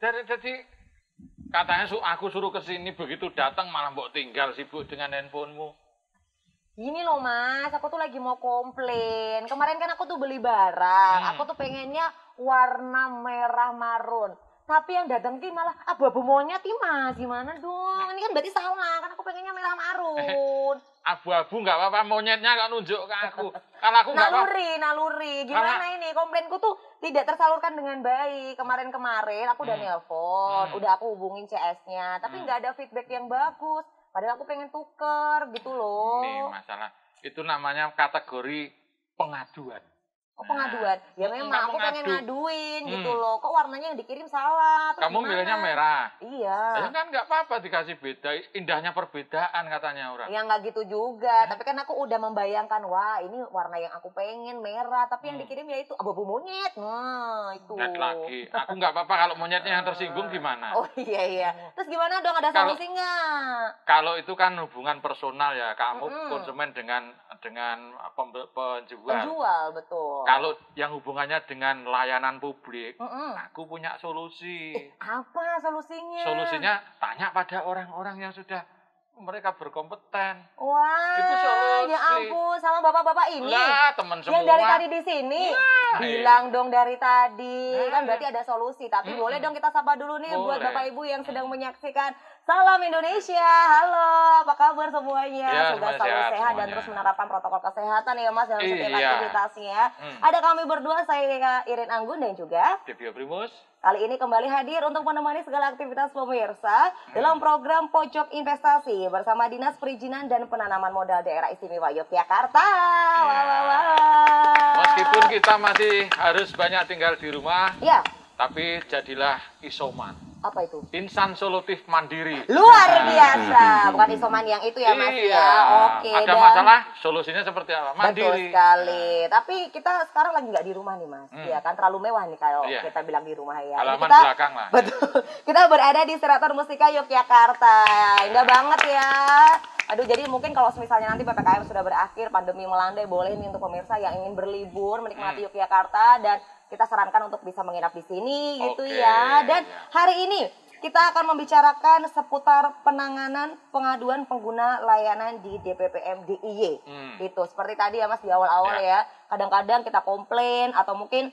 Jadi katanya aku suruh ke sini, begitu datang malah mbok tinggal sibuk dengan handphonemu. Gini loh Mas, aku tuh lagi mau komplain. Kemarin kan aku tuh beli barang, aku tuh pengennya warna merah marun. Tapi yang datang ki malah abu-abu monyet nih Mas, gimana dong? Ini kan berarti salah, kan aku pengennya merah marun. Abu-abu nggak apa-apa, monyetnya kok nunjuk ke aku. Kalau aku nggak apa-apa. Naluri. Gimana ini? Komplainku tuh tidak tersalurkan dengan baik. Kemarin-kemarin aku udah nelpon, udah aku hubungin CS-nya, tapi nggak ada feedback yang bagus. Padahal aku pengen tuker gitu loh. Ini masalah. Itu namanya kategori pengaduan. Oh, pengaduan? Ya memang aku pengen ngaduin gitu loh. Kok warnanya yang dikirim salah? Terus kamu milihnya merah? Iya. Ya kan nggak apa-apa dikasih beda. Indahnya perbedaan katanya orang. Ya nggak gitu juga. Tapi kan aku udah membayangkan, wah ini warna yang aku pengen merah. Tapi yang dikirim ya itu abu-abu monyet. Nah itu. Monyet lagi. Aku nggak apa-apa kalau monyetnya yang tersinggung gimana? Oh iya. Terus gimana dong? Ada solusi nggak? Kalau itu kan hubungan personal ya. Kamu konsumen dengan penjual. Penjual, betul. Kalau yang hubungannya dengan layanan publik, aku punya solusi. Apa solusinya? Solusinya tanya pada orang-orang yang sudah mereka berkompeten. Wah, itu solusi. Ya ampun, sama bapak-bapak ini. Lah, teman semua. Yang dari tadi di sini. Bilang dong dari tadi. Kan berarti ada solusi. Tapi boleh dong kita sapa dulu nih buat Bapak Ibu yang sedang menyaksikan. Salam Indonesia. Halo, apa kabar semuanya? Ya, semoga selalu sehat dan terus menerapkan protokol kesehatan ya Mas dalam setiap aktivitasnya. Ada kami berdua, saya Irin Anggun dan juga Devio Primus. Kali ini kembali hadir untuk menemani segala aktivitas pemirsa dalam program Pojok Investasi bersama Dinas Perizinan dan Penanaman Modal Daerah Istimewa Yogyakarta. Meskipun kita masih harus banyak tinggal di rumah, tapi jadilah isoman. Apa itu? Insan solutif mandiri. Luar biasa. Bukan isoman yang itu ya Mas ya. Oke. Ada masalah, solusinya seperti apa? Mandiri. Betul sekali. Tapi kita sekarang lagi nggak di rumah nih Mas. Ya kan terlalu mewah nih kalau kita bilang di rumah ya. Halaman belakang lah. Betul. Kita berada di Seraton Mustika Yogyakarta. Indah banget ya. Aduh, jadi mungkin kalau misalnya nanti PPKM sudah berakhir, pandemi melandai, boleh nih untuk pemirsa yang ingin berlibur menikmati Yogyakarta, dan kita sarankan untuk bisa menginap di sini gitu ya. Dan hari ini kita akan membicarakan seputar penanganan pengaduan pengguna layanan di DPPM DIY. Itu seperti tadi ya Mas di awal-awal ya. Kadang-kadang kita komplain atau mungkin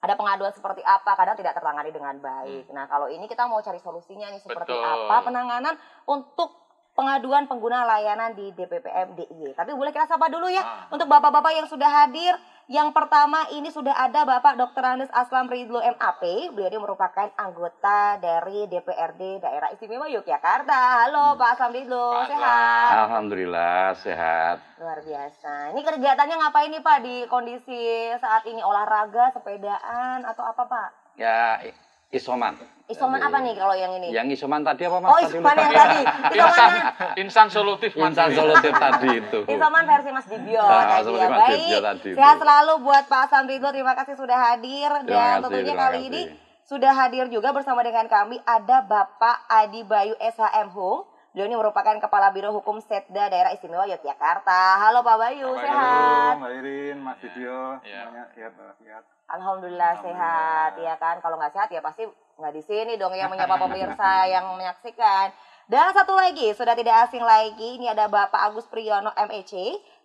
ada pengaduan seperti apa, kadang tidak tertangani dengan baik. Nah, kalau ini kita mau cari solusinya nih seperti apa penanganan untuk pengaduan pengguna layanan di DPPM DIY. Tapi boleh kita sapa dulu ya untuk bapak-bapak yang sudah hadir. Yang pertama ini sudah ada Bapak Dr. Andes Aslam Ridlo MAP. Beliau ini merupakan anggota dari DPRD Daerah Istimewa Yogyakarta. Halo Pak Aslam Ridlo, sehat? Alhamdulillah sehat. Luar biasa. Ini kegiatannya ngapain nih Pak di kondisi saat ini? Olahraga, sepedaan atau apa Pak? Ya isoman. Isoman apa nih kalau yang ini? Yang isoman tadi apa Mas? Oh, isoman yang tadi. Insan solutif tadi itu. Isoman versi Mas Dibyo tadi ya. Baik. Sehat selalu buat Pak Aslam Ridlo. Terima kasih sudah hadir. Dan tentunya kali ini sudah hadir juga bersama dengan kami ada Bapak Adi Bayu SHM Hum. Beliau ini merupakan Kepala Biro Hukum Setda Daerah Istimewa Yogyakarta. Halo Pak Bayu, sehat? Mbak Irin, Mas Dibyo, semuanya sehat. Alhamdulillah sehat, ya kan? Kalau nggak sehat ya pasti nggak di sini dong yang menyapa pemirsa yang menyaksikan. Dan satu lagi, sudah tidak asing lagi, ini ada Bapak Agus Priyono MEC.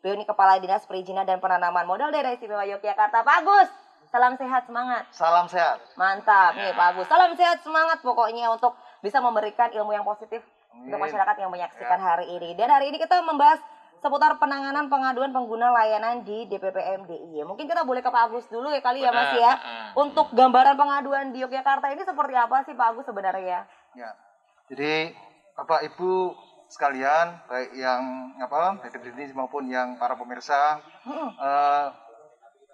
Beliau ini Kepala Dinas Perizinan dan Penanaman Modal Daerah Istimewa Yogyakarta. Pak Agus, salam sehat, semangat. Salam sehat. Mantap nih Pak Agus, salam sehat, semangat pokoknya untuk bisa memberikan ilmu yang positif untuk masyarakat yang menyaksikan hari ini. Dan hari ini kita membahas seputar penanganan pengaduan pengguna layanan di DPPM DIY. Mungkin kita boleh ke Pak Agus dulu ya kali ya Mas ya. Untuk gambaran pengaduan di Yogyakarta ini seperti apa sih Pak Agus sebenarnya? Ya. Jadi Bapak Ibu sekalian, baik yang DPD maupun yang para pemirsa,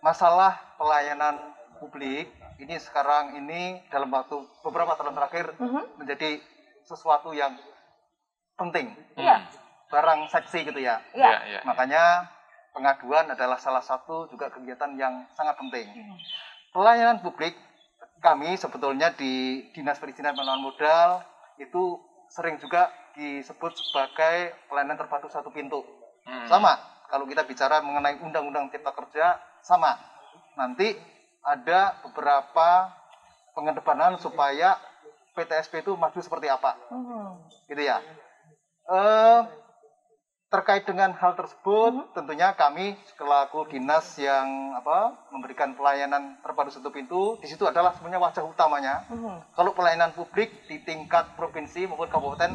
masalah pelayanan publik ini sekarang ini dalam waktu beberapa tahun terakhir menjadi sesuatu yang penting. Barang seksi gitu ya. Makanya pengaduan adalah salah satu juga kegiatan yang sangat penting. Pelayanan publik kami sebetulnya di Dinas Perizinan Penanaman Modal itu sering juga disebut sebagai pelayanan terpadu satu pintu. Sama kalau kita bicara mengenai Undang-Undang Cipta Kerja sama. Nanti ada beberapa pengedepanan supaya PTSP itu maju seperti apa. Gitu ya. Terkait dengan hal tersebut, tentunya kami selaku dinas yang memberikan pelayanan terpadu satu pintu, di situ adalah sebenarnya wajah utamanya. Kalau pelayanan publik di tingkat provinsi maupun kabupaten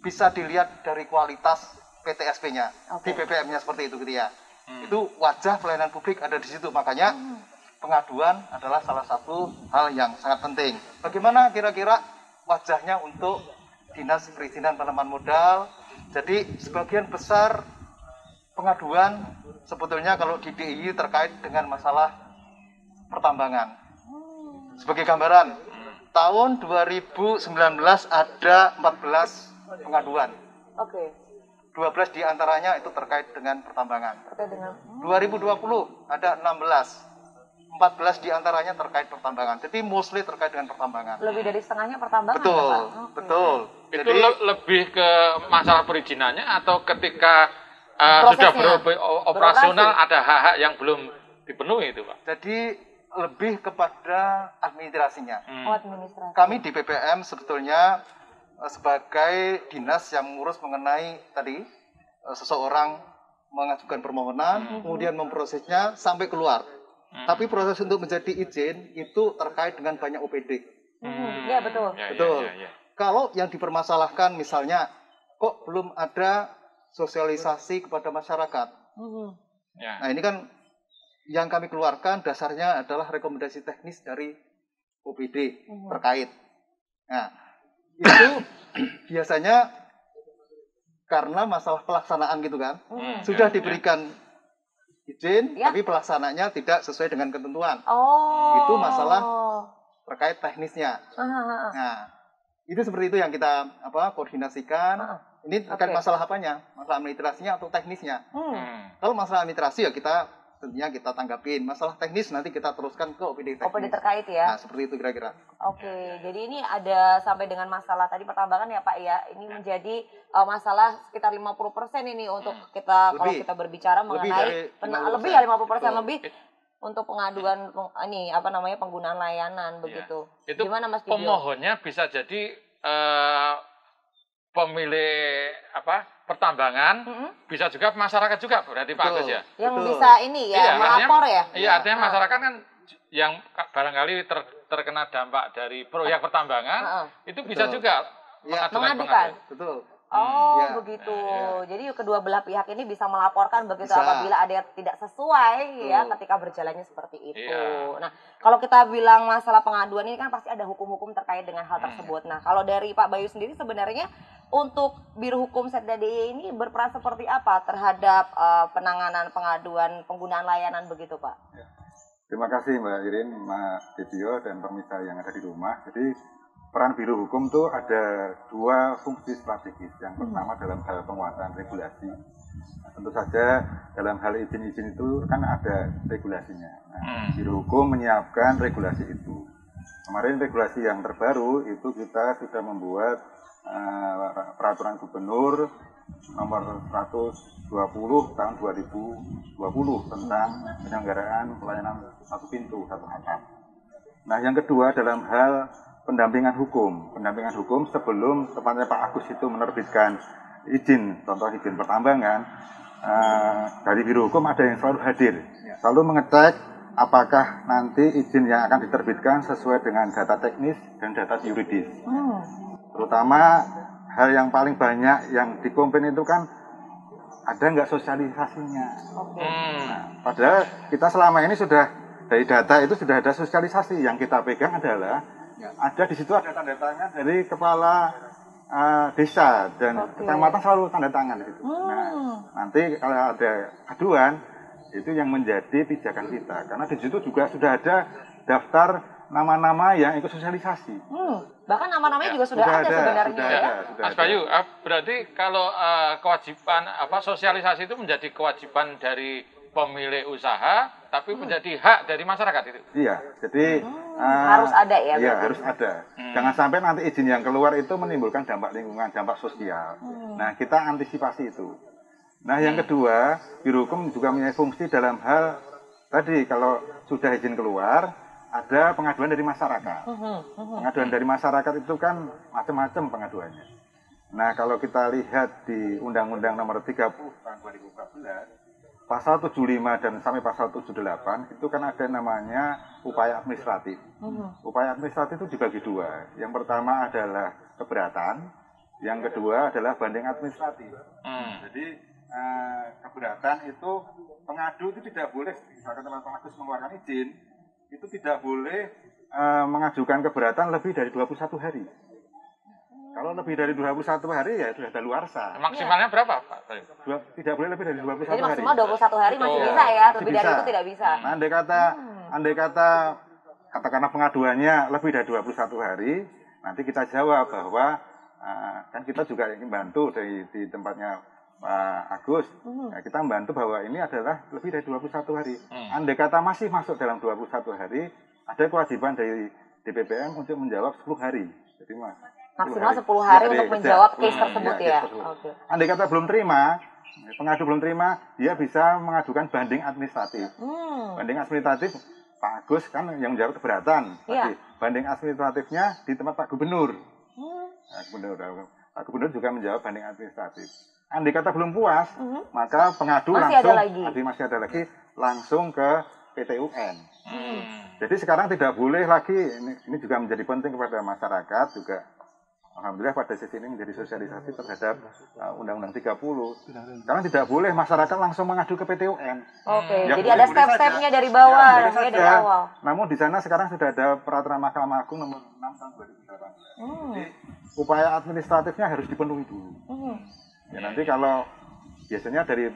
bisa dilihat dari kualitas PTSP-nya, di BPM-nya seperti itu gitu ya. Itu wajah pelayanan publik ada di situ, makanya pengaduan adalah salah satu hal yang sangat penting. Bagaimana kira-kira wajahnya untuk Dinas Perizinan Penanaman Modal? Jadi sebagian besar pengaduan sebetulnya kalau di DIY terkait dengan masalah pertambangan. Sebagai gambaran, tahun 2019 ada 14 pengaduan. 12 diantaranya itu terkait dengan pertambangan. 2020 ada 16. 14 diantaranya terkait pertambangan. Jadi mostly terkait dengan pertambangan. Lebih dari setengahnya pertambangan. Betul, Pak? betul. Itu Jadi lebih ke masalah perizinannya atau ketika sudah Prosesnya. beroperasional ada hak-hak yang belum dipenuhi itu, Pak? jadi lebih kepada administrasinya. Administrasi. Kami di BPM sebetulnya sebagai dinas yang mengurus mengenai tadi seseorang mengajukan permohonan, kemudian memprosesnya sampai keluar. Tapi proses untuk menjadi izin itu terkait dengan banyak OPD. Iya betul. Betul. Kalau yang dipermasalahkan misalnya kok belum ada sosialisasi kepada masyarakat. Nah ini kan yang kami keluarkan dasarnya adalah rekomendasi teknis dari OPD terkait. Nah itu biasanya karena masalah pelaksanaan gitu kan, sudah diberikan izin, tapi pelaksananya tidak sesuai dengan ketentuan. Itu masalah terkait teknisnya. Nah, itu seperti itu yang kita koordinasikan. Ini terkait masalah apanya? Masalah administrasinya atau teknisnya? Kalau masalah administrasi ya tentunya kita tanggapin. Masalah teknis nanti kita teruskan ke OPD teknis. OPD terkait ya. Nah, seperti itu kira-kira. Jadi ini ada sampai dengan masalah tadi pertambangan ya Pak ya. Ini menjadi masalah sekitar 50% ini untuk kita kalau kita berbicara mengenai lebih ya 50% lebih untuk pengaduan penggunaan layanan begitu. Itu gimana Mas Kijo? Pemohonnya bisa jadi pemilik pertambangan, bisa juga masyarakat juga berarti Pak Agus ya. Yang bisa ini ya melapor ya. Iya, artinya masyarakat kan yang barangkali terkena dampak dari proyek pertambangan itu bisa juga mengadukan. Betul. Begitu. Jadi kedua belah pihak ini bisa melaporkan begitu apabila ada yang tidak sesuai ya ketika berjalannya seperti itu. Nah, kalau kita bilang masalah pengaduan ini kan pasti ada hukum-hukum terkait dengan hal tersebut. Nah, kalau dari Pak Bayu sendiri sebenarnya untuk Biro Hukum Setda DIY ini berperan seperti apa terhadap penanganan pengaduan penggunaan layanan begitu, Pak? Terima kasih Mbak Irin, Mas Dedio, dan pemirsa yang ada di rumah. Jadi peran Biro Hukum itu ada dua fungsi strategis. Yang pertama dalam hal penguatan regulasi. Nah, tentu saja dalam hal izin-izin itu kan ada regulasinya. Nah, Biro Hukum menyiapkan regulasi itu. Kemarin regulasi yang terbaru itu kita sudah membuat peraturan gubernur nomor 120 tahun 2020 tentang penyelenggaraan pelayanan satu pintu, satu atap. Nah, yang kedua dalam hal pendampingan hukum. Pendampingan hukum sebelum tepatnya Pak Agus itu menerbitkan izin, contoh izin pertambangan, dari Biro Hukum ada yang selalu hadir, selalu mengecek apakah nanti izin yang akan diterbitkan sesuai dengan data teknis dan data yuridis. Terutama hal yang paling banyak yang dikomplain itu kan ada nggak sosialisasinya. Nah, padahal kita selama ini sudah dari data itu sudah ada sosialisasi. Yang kita pegang adalah ada di situ ada tanda tangan dari kepala desa dan kecamatan selalu tanda tangan itu. Nah, nanti kalau ada aduan itu yang menjadi pijakan kita karena di situ juga sudah ada daftar nama-nama yang ikut sosialisasi. Bahkan nama-namanya juga sudah ada sebenarnya ya. Mas Bayu, berarti kalau kewajiban sosialisasi itu menjadi kewajiban dari pemilik usaha, tapi menjadi hak dari masyarakat itu. Iya, jadi harus ada ya. Iya, harus ada. Jangan sampai nanti izin yang keluar itu menimbulkan dampak lingkungan, dampak sosial. Nah, kita antisipasi itu. Nah, yang kedua, Biro Hukum juga punya fungsi dalam hal tadi kalau sudah izin keluar, ada pengaduan dari masyarakat. Pengaduan dari masyarakat itu kan macam-macam pengaduannya. Nah, kalau kita lihat di Undang-Undang Nomor 30 tahun 2014, pasal 75 dan sampai pasal 78 itu kan ada namanya upaya administratif. Upaya administratif itu dibagi dua. Yang pertama adalah keberatan, yang kedua adalah banding administratif. Jadi keberatan itu pengadu itu tidak boleh, misalkan teman pengaduan mengeluarkan izin, itu tidak boleh mengajukan keberatan lebih dari 21 hari. Kalau lebih dari 21 hari ya sudah daluarsa. Maksimalnya berapa, Pak? Tidak boleh lebih dari 21 hari. Jadi maksimal 21 hari masih bisa ya, lebih dari itu tidak bisa. Nah, andai kata katakanlah pengaduannya lebih dari 21 hari, nanti kita jawab bahwa kan kita juga ingin bantu di tempatnya Pak Agus. Ya, kita membantu bahwa ini adalah lebih dari 21 hari. Andai kata masih masuk dalam 21 hari, ada kewajiban dari DPPM untuk menjawab 10 hari. Jadi maksimal 10 hari untuk menjawab case tersebut ya. Oke. Andai kata belum terima, pengadu belum terima, dia bisa mengajukan banding administratif. Banding administratif Pak Agus kan yang menjawab keberatan. Banding administratifnya di tempat Pak Gubernur. Pak Gubernur juga menjawab banding administratif. Andai kata belum puas, maka pengadu masih ada lagi langsung ke PT UN. Jadi sekarang tidak boleh lagi, ini juga menjadi penting kepada masyarakat juga. Alhamdulillah pada sisi ini menjadi sosialisasi terhadap Undang-Undang 30. Sekarang tidak boleh masyarakat langsung mengadu ke PT UN. Oke, jadi ada step-stepnya dari bawah, ya, dari awal. Namun di sana sekarang sudah ada peraturan Mahkamah Agung nomor 6 tahun 2018. Jadi upaya administratifnya harus dipenuhi dulu. Ya, nanti kalau biasanya dari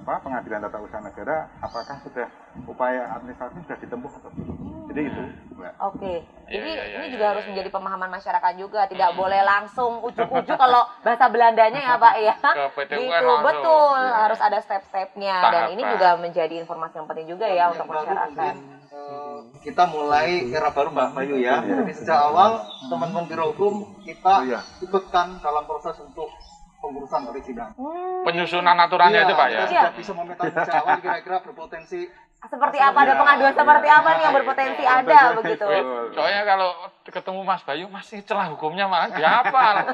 Pengadilan Tata Usaha Negara, apakah sudah upaya administratif sudah ditempuh atau belum? Jadi itu. Oke. Jadi ini juga harus menjadi pemahaman masyarakat juga, tidak boleh langsung ujuk-ujuk kalau bahasa Belandanya ya Pak ya. Ke PT UN gitu, langsung. Betul, harus ada step-stepnya dan ini juga menjadi informasi yang penting juga ya untuk masyarakat. Kita mulai era baru Mbak Bayu ya. Jadi sejak awal teman-teman Biro Hukum kita ikutkan dalam proses untuk pengurusan perizinan. Penyusunan aturannya itu Pak ya. Kita sudah bisa memetakan sejak awal kira-kira berpotensi seperti apa, ada pengaduan seperti apa nih yang berpotensi ada begitu. Soalnya kalau ketemu Mas Bayu, masih celah hukumnya malah dihafal.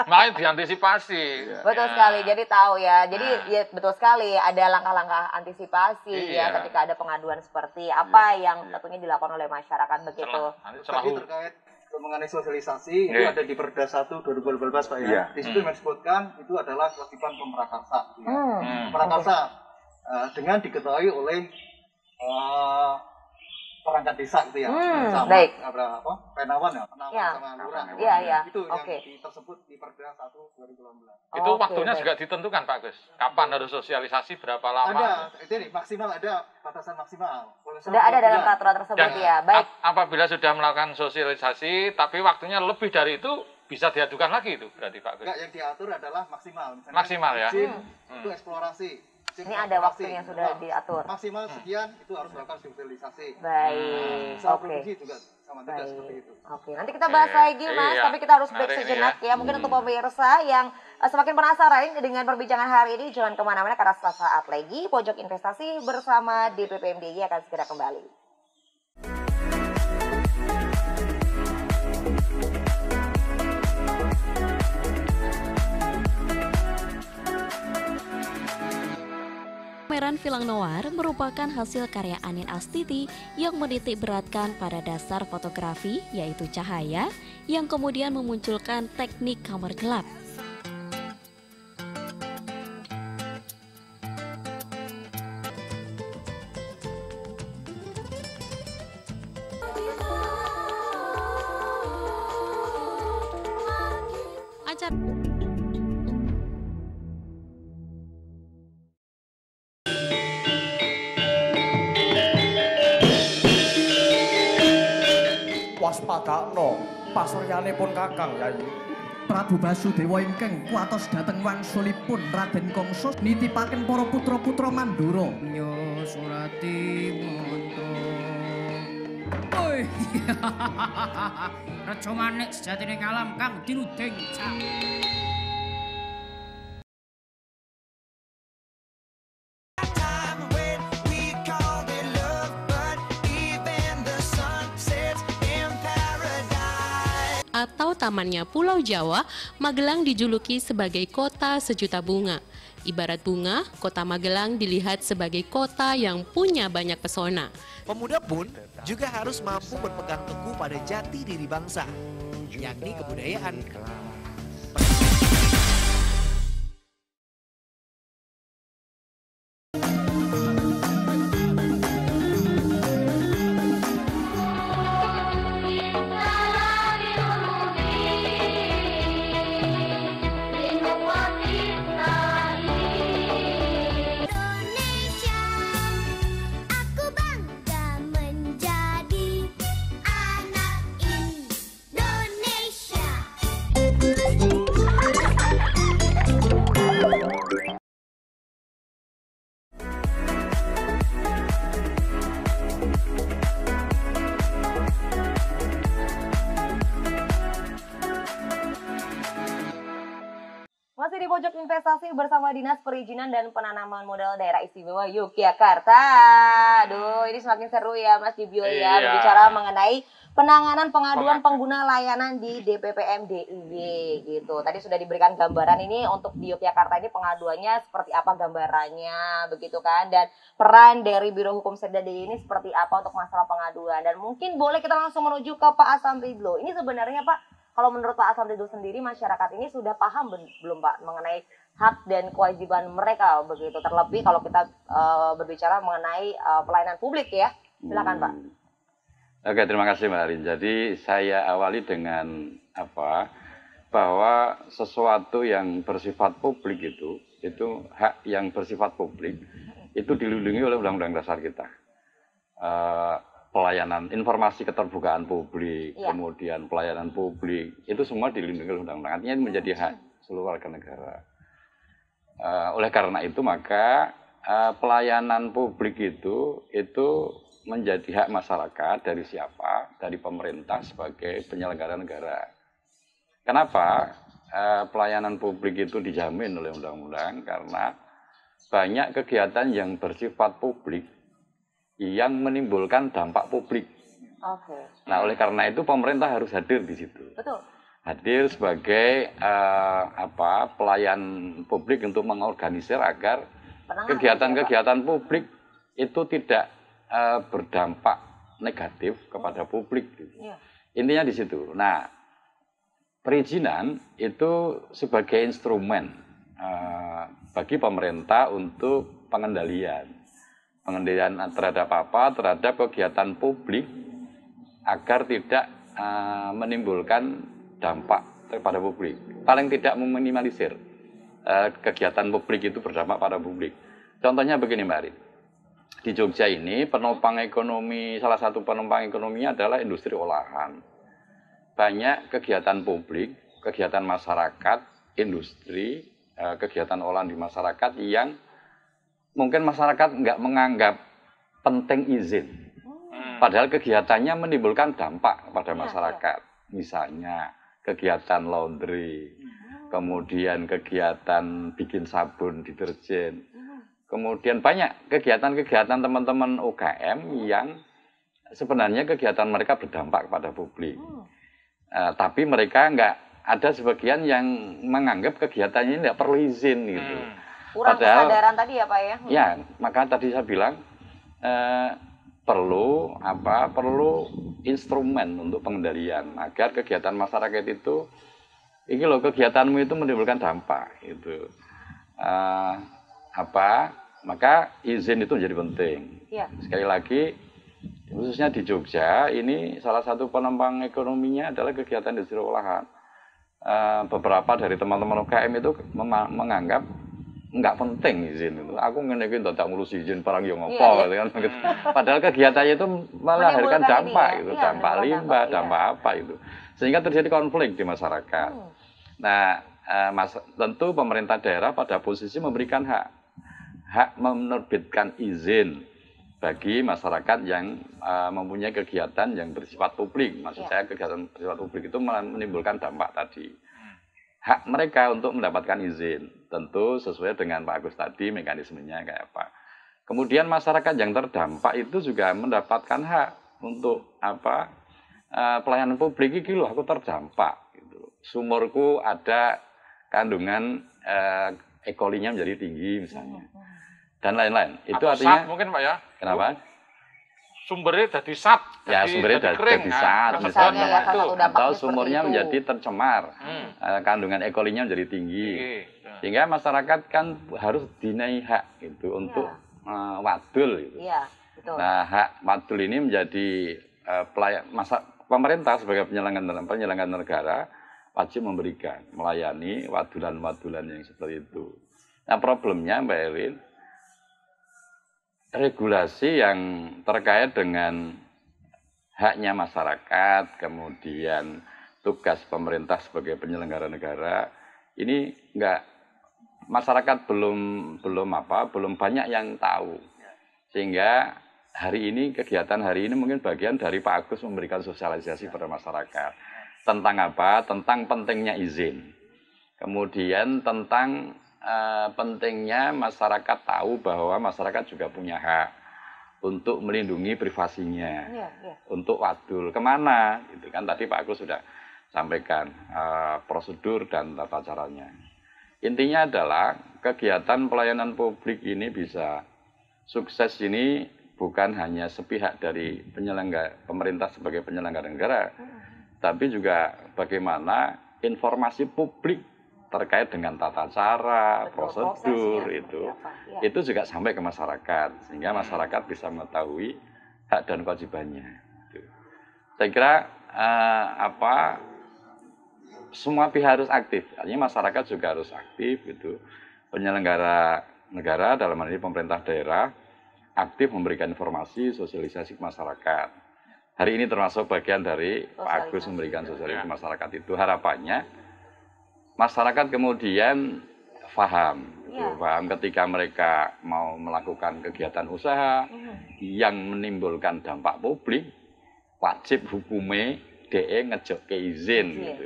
Malah diantisipasi. Betul sekali, jadi tahu ya. Jadi ya betul sekali ada langkah-langkah antisipasi ya ketika ada pengaduan seperti apa yang tentunya dilakukan oleh masyarakat begitu. Tapi terkait mengenai sosialisasi itu ada di Perda 1 2012 Pak ya. Di situ disebutkan itu adalah kewajiban pemrakarsa. Pemrakarsa dengan diketahui oleh perangkat desa gitu ya, sama penawan sama lurah. Itu yang tersebut di Perda 1 2018. Itu waktunya juga ditentukan Pak Gus. Kapan harus sosialisasi, berapa lama? Ada, itu maksimal ada batasan maksimal. Sudah ada dalam peraturan tersebut ya. Baik. Apabila sudah melakukan sosialisasi, tapi waktunya lebih dari itu, bisa diadukan lagi itu berarti Pak Gus. Enggak, yang diatur adalah maksimal. Misalnya maksimal ya. Itu eksplorasi. Ini ada waktunya yang sudah diatur. Maksimal sekian itu harus melakukan sosialisasi. Baik. Produksi juga sama juga seperti itu. Oke, nanti kita bahas lagi Mas, tapi kita harus break sejenak ya. Mungkin untuk pemirsa yang semakin penasaran dengan perbincangan hari ini, jangan kemana-mana karena sesaat lagi Pojok Investasi bersama DPP MDI akan segera kembali. Pameran Film Noir merupakan hasil karya Anin Astiti yang menitik beratkan pada dasar fotografi, yaitu cahaya, yang kemudian memunculkan teknik kamar gelap. Waspadakno pasuryanipun Kakang Yayi. Prabu Basudewa ingkang kuatos dhateng wangsulipun Raden Kangsa nitipaken para putra-putra Mandura. Nya Surati Manta. Oi. Raja Manik sejatine ngalam kang dinuding cak. tamannya Pulau Jawa, Magelang dijuluki sebagai kota sejuta bunga. Ibarat bunga, kota Magelang dilihat sebagai kota yang punya banyak pesona. Pemuda pun juga harus mampu berpegang teguh pada jati diri bangsa, yakni kebudayaan. Masih di pojok investasi bersama Dinas Perizinan dan Penanaman Modal Daerah Istimewa Yogyakarta. Aduh, ini semakin seru ya Mas Dibio ya, berbicara mengenai penanganan pengaduan pengguna layanan di DPPM DIY gitu. Tadi sudah diberikan gambaran ini untuk di Yogyakarta ini pengaduannya seperti apa gambarannya begitu kan, dan peran dari Biro Hukum Setda DIY ini seperti apa untuk masalah pengaduan. Dan mungkin boleh kita langsung menuju ke Pak Asam Ridlo. Ini sebenarnya Pak, kalau menurut Pak Asam Ridlo sendiri, masyarakat ini sudah paham belum Pak mengenai hak dan kewajiban mereka begitu, terlebih kalau kita berbicara mengenai pelayanan publik ya. Silakan Pak. Oke, terima kasih Mbak Arin. Jadi saya awali dengan bahwa sesuatu yang bersifat publik itu hak yang bersifat publik itu dilindungi oleh Undang-Undang Dasar kita. Pelayanan informasi keterbukaan publik, kemudian pelayanan publik, itu semua dilindungi oleh undang-undang. Artinya itu menjadi hak seluruh warga negara. Oleh karena itu maka pelayanan publik itu menjadi hak masyarakat dari siapa? Dari pemerintah sebagai penyelenggara negara. Kenapa pelayanan publik itu dijamin oleh undang-undang? Karena banyak kegiatan yang bersifat publik yang menimbulkan dampak publik. Nah, oleh karena itu pemerintah harus hadir di situ. Betul. Hadir sebagai pelayan publik untuk mengorganisir agar kegiatan-kegiatan publik itu tidak berdampak negatif kepada publik. Intinya di situ. Nah, perizinan itu sebagai instrumen bagi pemerintah untuk pengendalian terhadap terhadap kegiatan publik agar tidak menimbulkan dampak kepada publik. Paling tidak meminimalisir kegiatan publik itu berdampak pada publik. Contohnya begini Mbak Arin. Di Jogja ini salah satu penopang ekonominya adalah industri olahan. Banyak kegiatan publik, kegiatan masyarakat, industri, kegiatan olahan di masyarakat yang mungkin masyarakat nggak menganggap penting izin. Padahal kegiatannya menimbulkan dampak kepada masyarakat. Misalnya kegiatan laundry, kemudian kegiatan bikin sabun, deterjen. Kemudian banyak kegiatan-kegiatan teman-teman UKM yang sebenarnya kegiatan mereka berdampak kepada publik. Tapi mereka nggak, ada sebagian yang menganggap kegiatannya ini nggak perlu izin gitu. Kurang kesadaran tadi ya Pak ya? Ya, maka tadi saya bilang perlu instrumen untuk pengendalian agar kegiatan masyarakat itu, ini loh kegiatanmu itu menimbulkan dampak itu. Maka izin itu menjadi penting. Sekali lagi, khususnya di Jogja ini salah satu penopang ekonominya adalah kegiatan industri olahan. Beberapa dari teman-teman UKM itu menganggap nggak penting izin itu. Aku ngenekin tidak ngurus izin barang yang ngopo kan. Padahal kegiatannya itu melahirkan dampak gitu, dampak limbah, dampak apa itu. Sehingga terjadi konflik di masyarakat. Nah, tentu pemerintah daerah pada posisi memberikan hak menerbitkan izin bagi masyarakat yang mempunyai kegiatan yang bersifat publik. Maksud saya kegiatan bersifat publik itu menimbulkan dampak tadi. Hak mereka untuk mendapatkan izin, tentu sesuai dengan Pak Agus tadi mekanismenya kayak apa. Kemudian masyarakat yang terdampak itu juga mendapatkan hak untuk pelayanan publik ini loh aku terdampak gitu. sumurku ada kandungan E. coli-nya menjadi tinggi misalnya. Dan lain-lain. Itu atau artinya SAT mungkin Pak ya. Kenapa? Sumbernya jadi SAT. Ya, sumbernya jadi SAT misalnya ya, atau sumurnya menjadi tercemar. Kandungan E. coli-nya menjadi tinggi. Sehingga masyarakat kan harus dinai hak gitu untuk wadul gitu. Iya, betul. Nah, hak wadul ini menjadi pemerintah sebagai penyelenggara negara wajib memberikan, melayani wadulan-wadulan yang seperti itu. Nah, problemnya Mbak Erin, regulasi yang terkait dengan haknya masyarakat, kemudian tugas pemerintah sebagai penyelenggara negara, ini masyarakat belum banyak yang tahu. Sehingga kegiatan hari ini mungkin bagian dari Pak Agus memberikan sosialisasi pada masyarakat. Tentang apa? Tentang pentingnya izin. Kemudian tentang pentingnya masyarakat tahu bahwa masyarakat juga punya hak untuk melindungi privasinya, untuk wadul kemana, gitu kan tadi Pak Agus sudah sampaikan prosedur dan tata caranya. Intinya adalah kegiatan pelayanan publik ini bisa sukses ini bukan hanya sepihak dari pemerintah sebagai penyelenggara negara, tapi juga bagaimana informasi publik terkait dengan tata cara, prosedur itu juga sampai ke masyarakat sehingga masyarakat bisa mengetahui hak dan kewajibannya. Saya kira semua pihak harus aktif, artinya masyarakat juga harus aktif gitu. Penyelenggara negara dalam hal ini pemerintah daerah aktif memberikan informasi, sosialisasi ke masyarakat. Hari ini termasuk bagian dari Pak Agus memberikan sosialisasi ke masyarakat itu. Harapannya masyarakat kemudian paham ketika mereka mau melakukan kegiatan usaha yang menimbulkan dampak publik, wajib hukumnya ngejok ke izin gitu.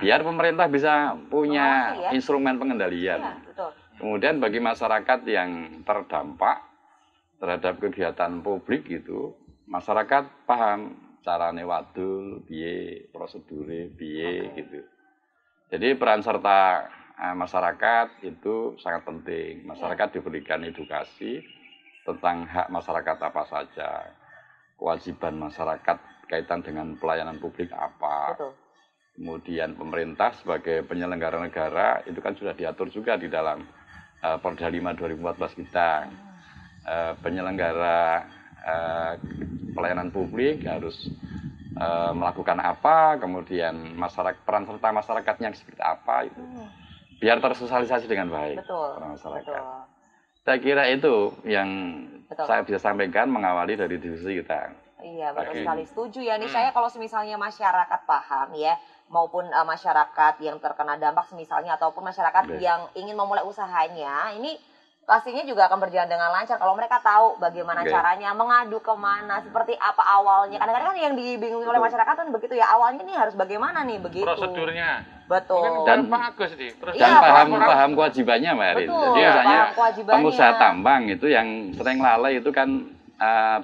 Biar pemerintah bisa punya instrumen pengendalian. Kemudian bagi masyarakat yang terdampak terhadap kegiatan publik itu, masyarakat paham carane wadul, piye, prosedure piye gitu. Jadi peran serta masyarakat itu sangat penting. Masyarakat diberikan edukasi tentang hak masyarakat apa saja, kewajiban masyarakat kaitan dengan pelayanan publik apa. Kemudian pemerintah sebagai penyelenggara negara itu kan sudah diatur juga di dalam Perda 5 2014 kita. Penyelenggara pelayanan publik harus melakukan apa, kemudian peran serta masyarakatnya seperti apa itu, biar tersosialisasi dengan baik para masyarakat. Saya kira itu yang saya bisa sampaikan mengawali dari diskusi kita. Iya, betul sekali, setuju ya. Nih saya kalau misalnya masyarakat paham ya, maupun masyarakat yang terkena dampak misalnya ataupun masyarakat yang ingin memulai usahanya, ini pastinya juga akan berjalan dengan lancar kalau mereka tahu bagaimana caranya, mengadu kemana, seperti apa awalnya. Kadang-kadang kan yang dibingung oleh masyarakat kan begitu ya, awalnya nih harus bagaimana nih, begitu. Prosedurnya. Betul. Dan paham kewajibannya Mbak Erin. Jadi misalnya pengusaha tambang itu yang sering lalai itu kan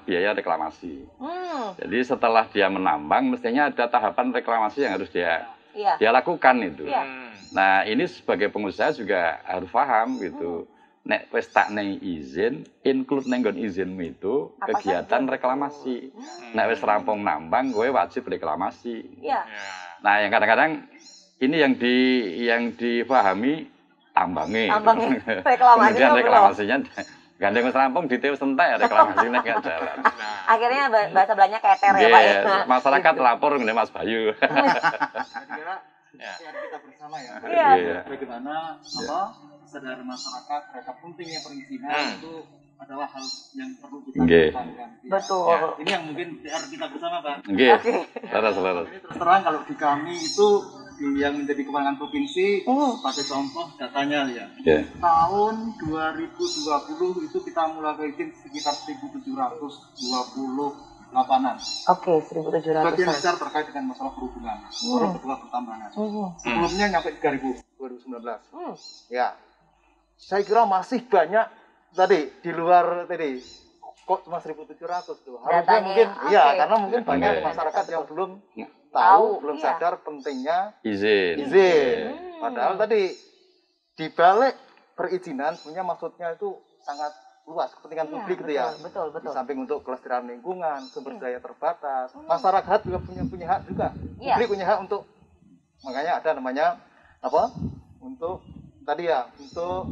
biaya reklamasi. Jadi setelah dia menambang mestinya ada tahapan reklamasi yang harus dia lakukan itu. Nah ini sebagai pengusaha juga harus paham gitu. Nek wis tak neng izin, include neng izinmu itu kegiatan reklamasi. Nek wis rampung nambang, gue wajib reklamasi. Nah yang kadang-kadang ini yang dipahami tambangnya. Kemudian reklamasinya gandeng wis rampung diteus entek reklamasinya nggak jalan. Akhirnya bahasa belanya keter ya Pak ya. Masyarakat lapor ngene Mas Bayu. Kita bersama ya. Bagaimana kesadaran masyarakat terhadap pentingnya perizinan itu adalah hal yang perlu kita lakukan. Betul. Ya, ini yang mungkin PR kita bersama, Pak. Laras. Ini terus terang kalau di kami itu yang menjadi kewenangan provinsi sebagai contoh datanya ya. Tahun 2020 itu kita mulai izin sekitar 1.728-an. 1.700. Bagian besar terkait dengan masalah perhubungan, orang berdua pertambangan. Sebelumnya nyampe 3.000 2019. Ya, saya kira masih banyak tadi di luar tadi. Kok cuma 1.700 tuh? Harusnya mungkin, karena mungkin banyak masyarakat yang belum tahu, belum sadar pentingnya izin. Padahal tadi di balik perizinan sebenarnya maksudnya itu sangat luas, kepentingan publik gitu ya. Betul. Di samping untuk kelestarian lingkungan, sumber daya terbatas, masyarakat juga punya hak juga. Publik punya hak untuk, makanya ada namanya apa? Untuk tadi ya, untuk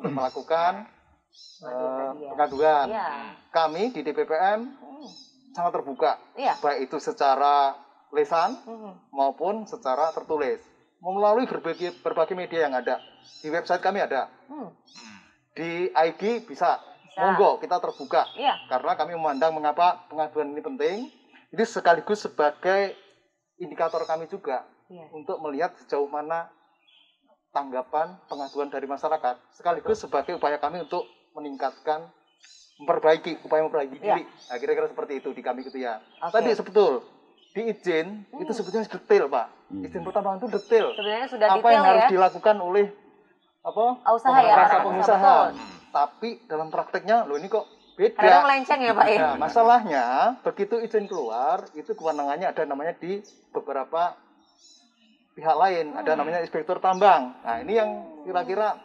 melakukan pengaduan. Kami di DPPM sangat terbuka, baik itu secara lisan maupun secara tertulis, melalui berbagai media yang ada. Di website kami ada, di IG bisa. Monggo, kita terbuka, karena kami memandang mengapa pengaduan ini penting. Ini sekaligus sebagai indikator kami juga untuk melihat sejauh mana tanggapan pengaduan dari masyarakat, sekaligus sebagai upaya kami untuk meningkatkan, upaya memperbaiki diri. Nah, kira-kira seperti itu di kami gitu ya. Tadi sebetul di izin itu sebetulnya detail, Pak. Izin pertambangan itu detail. Sebenarnya sudah apa detail yang harus dilakukan oleh pengusaha. Tapi dalam prakteknya loh ini kok beda. Kadang melenceng ya, Pak ya. Nah, masalahnya begitu izin keluar itu kewenangannya ada namanya di beberapa pihak lain, ada namanya inspektur tambang. Nah, ini yang kira-kira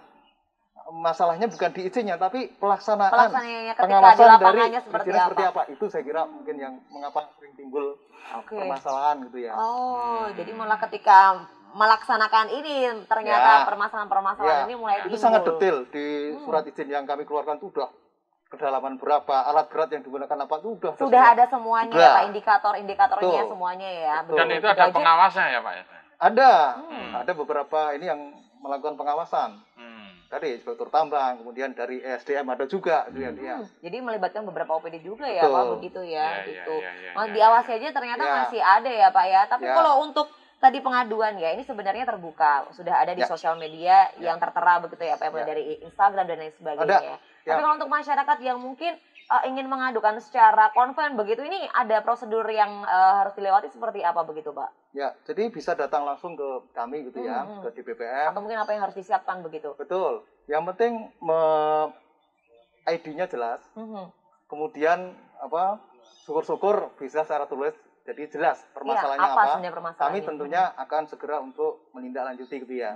masalahnya bukan di izinnya tapi pelaksanaan pengawasan dari seperti apa. Itu saya kira mungkin yang mengapa sering timbul permasalahan gitu ya. Jadi malah ketika melaksanakan ini ternyata permasalahan-permasalahan ini mulai itu sangat detail di surat izin yang kami keluarkan itu udah kedalaman berapa, alat berat yang digunakan apa itu sudah ada semuanya ya Pak, indikator-indikatornya semuanya ya. Dan itu ada pengawasnya ya Pak ya? Ada beberapa ini yang melakukan pengawasan. Tadi inspektur tambang, kemudian dari SDM ada juga. Jadi melibatkan beberapa OPD juga ya Pak, begitu ya. Diawasi aja ternyata masih ada ya Pak ya. Tapi kalau untuk tadi pengaduan ya, ini sebenarnya terbuka, sudah ada di sosial media yang tertera begitu ya Pak, mulai dari Instagram dan lain sebagainya. Tapi kalau untuk masyarakat yang mungkin ingin mengadukan secara konven begitu, ini ada prosedur yang harus dilewati seperti apa begitu Pak? Ya, jadi bisa datang langsung ke kami gitu ya, ke DPPM. Atau mungkin apa yang harus disiapkan begitu? Betul. Yang penting ID-nya jelas. Kemudian syukur-syukur bisa secara tulis. Jadi jelas permasalahannya apa. Kami tentunya akan segera untuk menindaklanjuti gitu ya.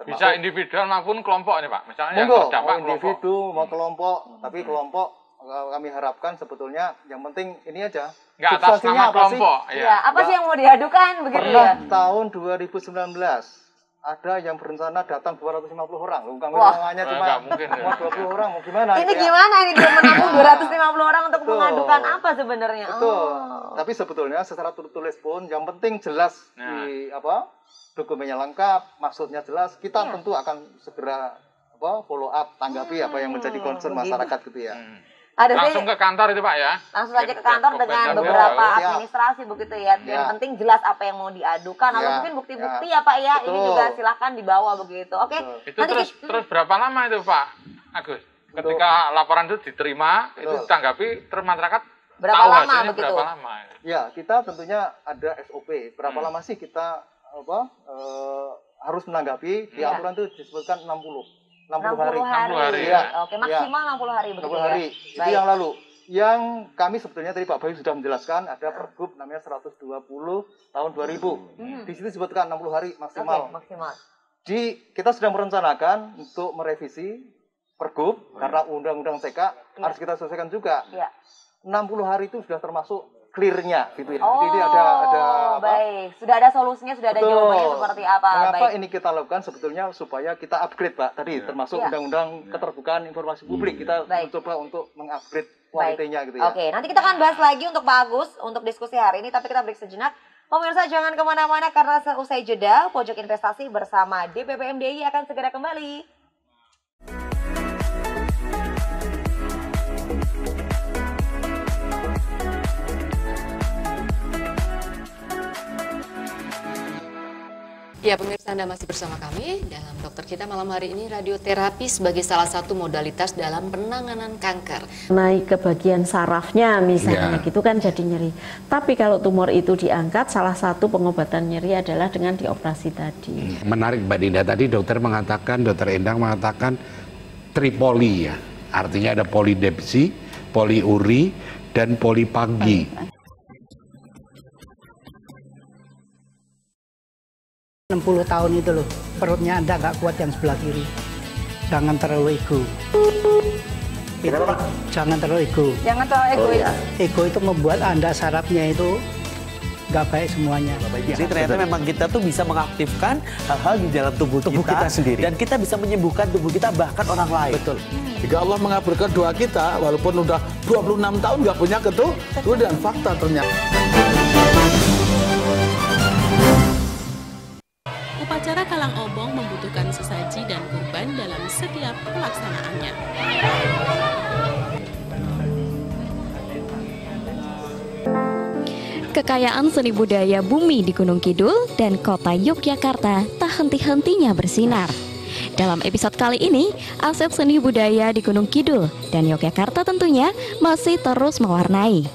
Bisa individual maupun kelompok ini Pak. Misalnya yang terdampak individu mau kelompok, tapi kelompok kami harapkan sebetulnya yang penting ini aja. Nggak atas nama kelompok. Apa sih yang mau diadukan begitu ya? Tahun 2019 ada yang berencana datang 250 orang. Bukan hanya cuma 20 orang, mau gimana? Ini gimana ini dia menampung 250 orang untuk mengadukan apa sebenarnya? Betul. Tapi sebetulnya secara tertulis pun yang penting jelas di dokumennya lengkap, maksudnya jelas. Kita tentu akan segera follow up, tanggapi apa yang menjadi concern masyarakat gitu ya. Langsung ke kantor itu Pak ya? Langsung saja ke kantor dengan beberapa administrasi begitu ya. Yang penting jelas apa yang mau diadukan, atau mungkin bukti-bukti ya Pak ya. Ini juga silahkan dibawa begitu. Oke. Itu terus berapa lama itu Pak Agus? Ketika laporan itu diterima, itu ditanggapi, terus masyarakat berapa lama begitu? Berapa lama? Ya, kita tentunya ada SOP. Berapa lama sih kita harus menanggapi? Di aturan itu disebutkan 60 hari. Ya. Oke, maksimal 60 hari begitu 60 hari. Ya? Itu yang lalu. Yang kami sebetulnya tadi Pak Bayu sudah menjelaskan, ada Pergub namanya 120 tahun 2000. Di situ disebutkan 60 hari maksimal. Maksimal. Kita sedang merencanakan untuk merevisi Pergub karena Undang-Undang CK harus kita selesaikan juga. 60 hari itu sudah termasuk clear-nya gitu ya. Jadi ada baik. Sudah ada solusinya, sudah ada jawabannya seperti apa. Mengapa ini kita lakukan sebetulnya supaya kita upgrade Pak. Tadi termasuk Undang-Undang Keterbukaan Informasi Publik. Kita mencoba untuk mengupgrade kualitinya gitu ya. Oke, nanti kita akan bahas lagi untuk Pak Agus untuk diskusi hari ini, tapi kita break sejenak. Pemirsa jangan kemana-mana karena seusai jeda, Pojok Investasi bersama DPPM DIY akan segera kembali. Ya pemirsa, Anda masih bersama kami dalam Dokter Kita malam hari ini. Radioterapi sebagai salah satu modalitas dalam penanganan kanker. Naik ke bagian sarafnya misalnya gitu kan jadi nyeri. Tapi kalau tumor itu diangkat, salah satu pengobatan nyeri adalah dengan dioperasi tadi. Menarik Mbak Dinda, tadi dokter Endang mengatakan tripoli ya. Artinya ada polidepsi, poliuri, dan polipagi. 60 tahun itu loh, perutnya Anda nggak kuat yang sebelah kiri. Jangan terlalu ego. Jangan terlalu ego. Jangan terlalu egois. Ego itu membuat Anda sarafnya itu nggak baik semuanya. Jadi ternyata memang kita tuh bisa mengaktifkan hal-hal di dalam tubuh kita sendiri. Dan kita bisa menyembuhkan tubuh kita bahkan orang lain. Betul. Jika Allah mengabulkan doa kita, walaupun udah 26 tahun nggak punya keturunan, fakta ternyata. Upacara Kalang Obong membutuhkan sesaji dan kurban dalam setiap pelaksanaannya. Kekayaan seni budaya bumi di Gunung Kidul dan kota Yogyakarta tak henti-hentinya bersinar. Dalam episode kali ini, aset seni budaya di Gunung Kidul dan Yogyakarta tentunya masih terus mewarnai.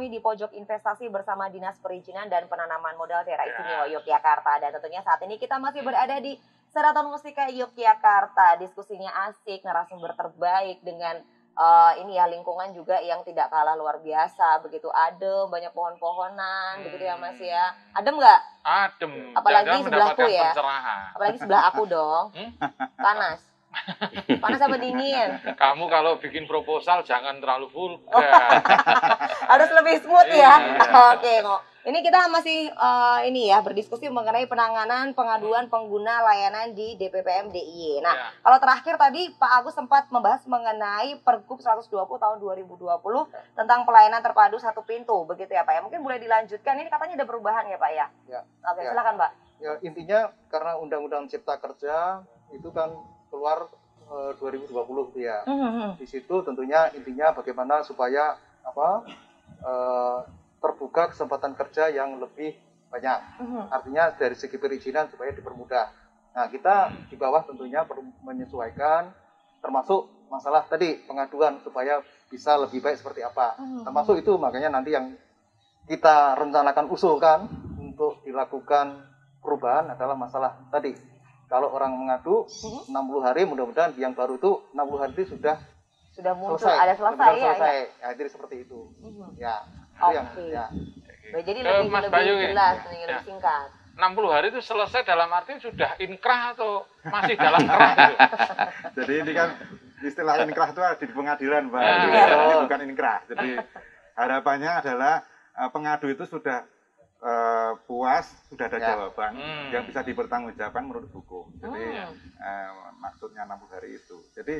Di pojok investasi bersama Dinas Perizinan dan Penanaman Modal Daerah Istimewa Yogyakarta, dan tentunya saat ini kita masih berada di Seraton Mustika Yogyakarta. Diskusinya asik, narasumber terbaik dengan ini ya, lingkungan juga yang tidak kalah luar biasa, begitu adem, banyak pohon-pohonan, begitu ya Mas ya. Adem nggak? Adem. Apalagi sebelahku ya. Pencerahan. Apalagi sebelah aku dong. Panas. Panas apa dingin? Kamu kalau bikin proposal jangan terlalu vulgar. Harus lebih smooth ya. Oke, ini kita masih ini ya, berdiskusi mengenai penanganan pengaduan pengguna layanan di DPPM DIY. Nah, kalau terakhir tadi Pak Agus sempat membahas mengenai Pergub 120 tahun 2020 tentang pelayanan terpadu satu pintu, begitu ya Pak ya. Mungkin boleh dilanjutkan, ini katanya ada perubahan ya Pak ya? Oke, silakan Pak. Ya, intinya karena Undang-Undang Cipta Kerja itu kan keluar 2020 ya. Di situ tentunya intinya bagaimana supaya terbuka kesempatan kerja yang lebih banyak. Artinya dari segi perizinan supaya dipermudah. Nah, kita di bawah tentunya perlu menyesuaikan, termasuk masalah tadi pengaduan supaya bisa lebih baik seperti apa. Termasuk itu makanya nanti yang kita rencanakan usulkan untuk dilakukan perubahan adalah masalah tadi. Kalau orang mengadu 60 hari, mudah-mudahan yang baru itu 60 hari itu sudah muncul, selesai. ada selesai ya. Selesai. Ya, jadi seperti itu. Ya. Oke. Jadi lebih Mas Bayu jelas, lebih singkat. 60 hari itu selesai dalam arti sudah inkrah atau masih dalam kerah gitu? Jadi ini kan istilah inkrah itu ada di pengadilan, Pak. Ini bukan inkrah. Jadi harapannya adalah pengadu itu sudah puas, sudah ada jawaban yang bisa dipertanggungjawabkan menurut hukum. Jadi maksudnya 60 hari itu. Jadi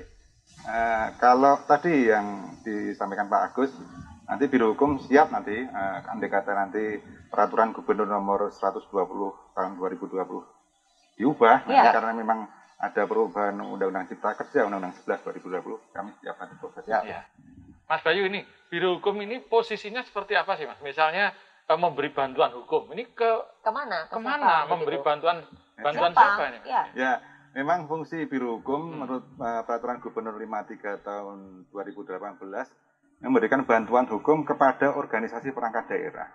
kalau tadi yang disampaikan Pak Agus, nanti Biro Hukum siap nanti, andai kata nanti Peraturan Gubernur Nomor 120 tahun 2020 diubah, karena memang ada perubahan Undang-Undang Cipta Kerja, Undang-Undang 11 2020, kami siap nanti prosesnya. Mas Bayu, ini Biro Hukum ini posisinya seperti apa sih, Mas? Misalnya memberi bantuan hukum, ini kemana? Kemana memberi bantuan siapa ini? Ya, memang fungsi Biro Hukum menurut Peraturan Gubernur 53 tahun 2018 memberikan bantuan hukum kepada organisasi perangkat daerah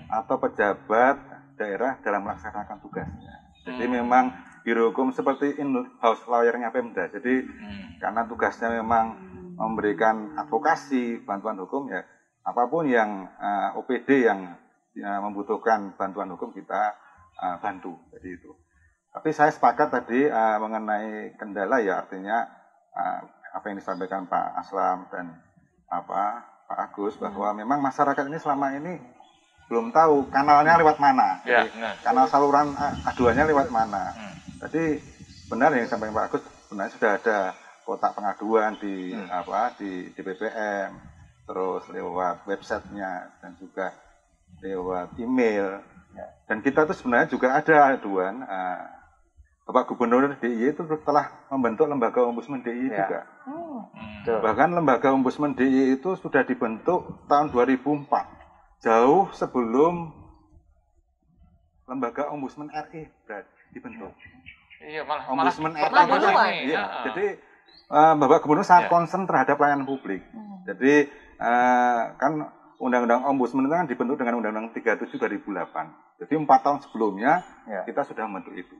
atau pejabat daerah dalam melaksanakan tugasnya. Jadi memang Biro Hukum seperti in-house lawyer-nya Pemda. Jadi karena tugasnya memang memberikan advokasi, bantuan hukum, ya apapun yang OPD yang membutuhkan bantuan hukum kita bantu. Jadi itu. Tapi saya sepakat tadi mengenai kendala, ya artinya apa yang disampaikan Pak Aslam dan Pak Agus, bahwa memang masyarakat ini selama ini belum tahu kanalnya lewat mana, kanal saluran aduannya lewat mana. Jadi benar yang disampaikan Pak Agus, sebenarnya sudah ada kotak pengaduan di di BPM, terus lewat websitenya dan juga lewat email. Dan kita tuh sebenarnya juga ada aduan. Bapak Gubernur DIY itu telah membentuk lembaga Ombudsman DIY juga. Bahkan lembaga Ombudsman DIY itu sudah dibentuk tahun 2004, jauh sebelum lembaga Ombudsman RI dibentuk. Iya, malah Ombudsman RI. Jadi Bapak Gubernur sangat concern terhadap pelayanan publik. Jadi kan Undang-Undang Ombudsman itu kan dibentuk dengan Undang-Undang 37 2008. Jadi 4 tahun sebelumnya kita sudah membentuk itu.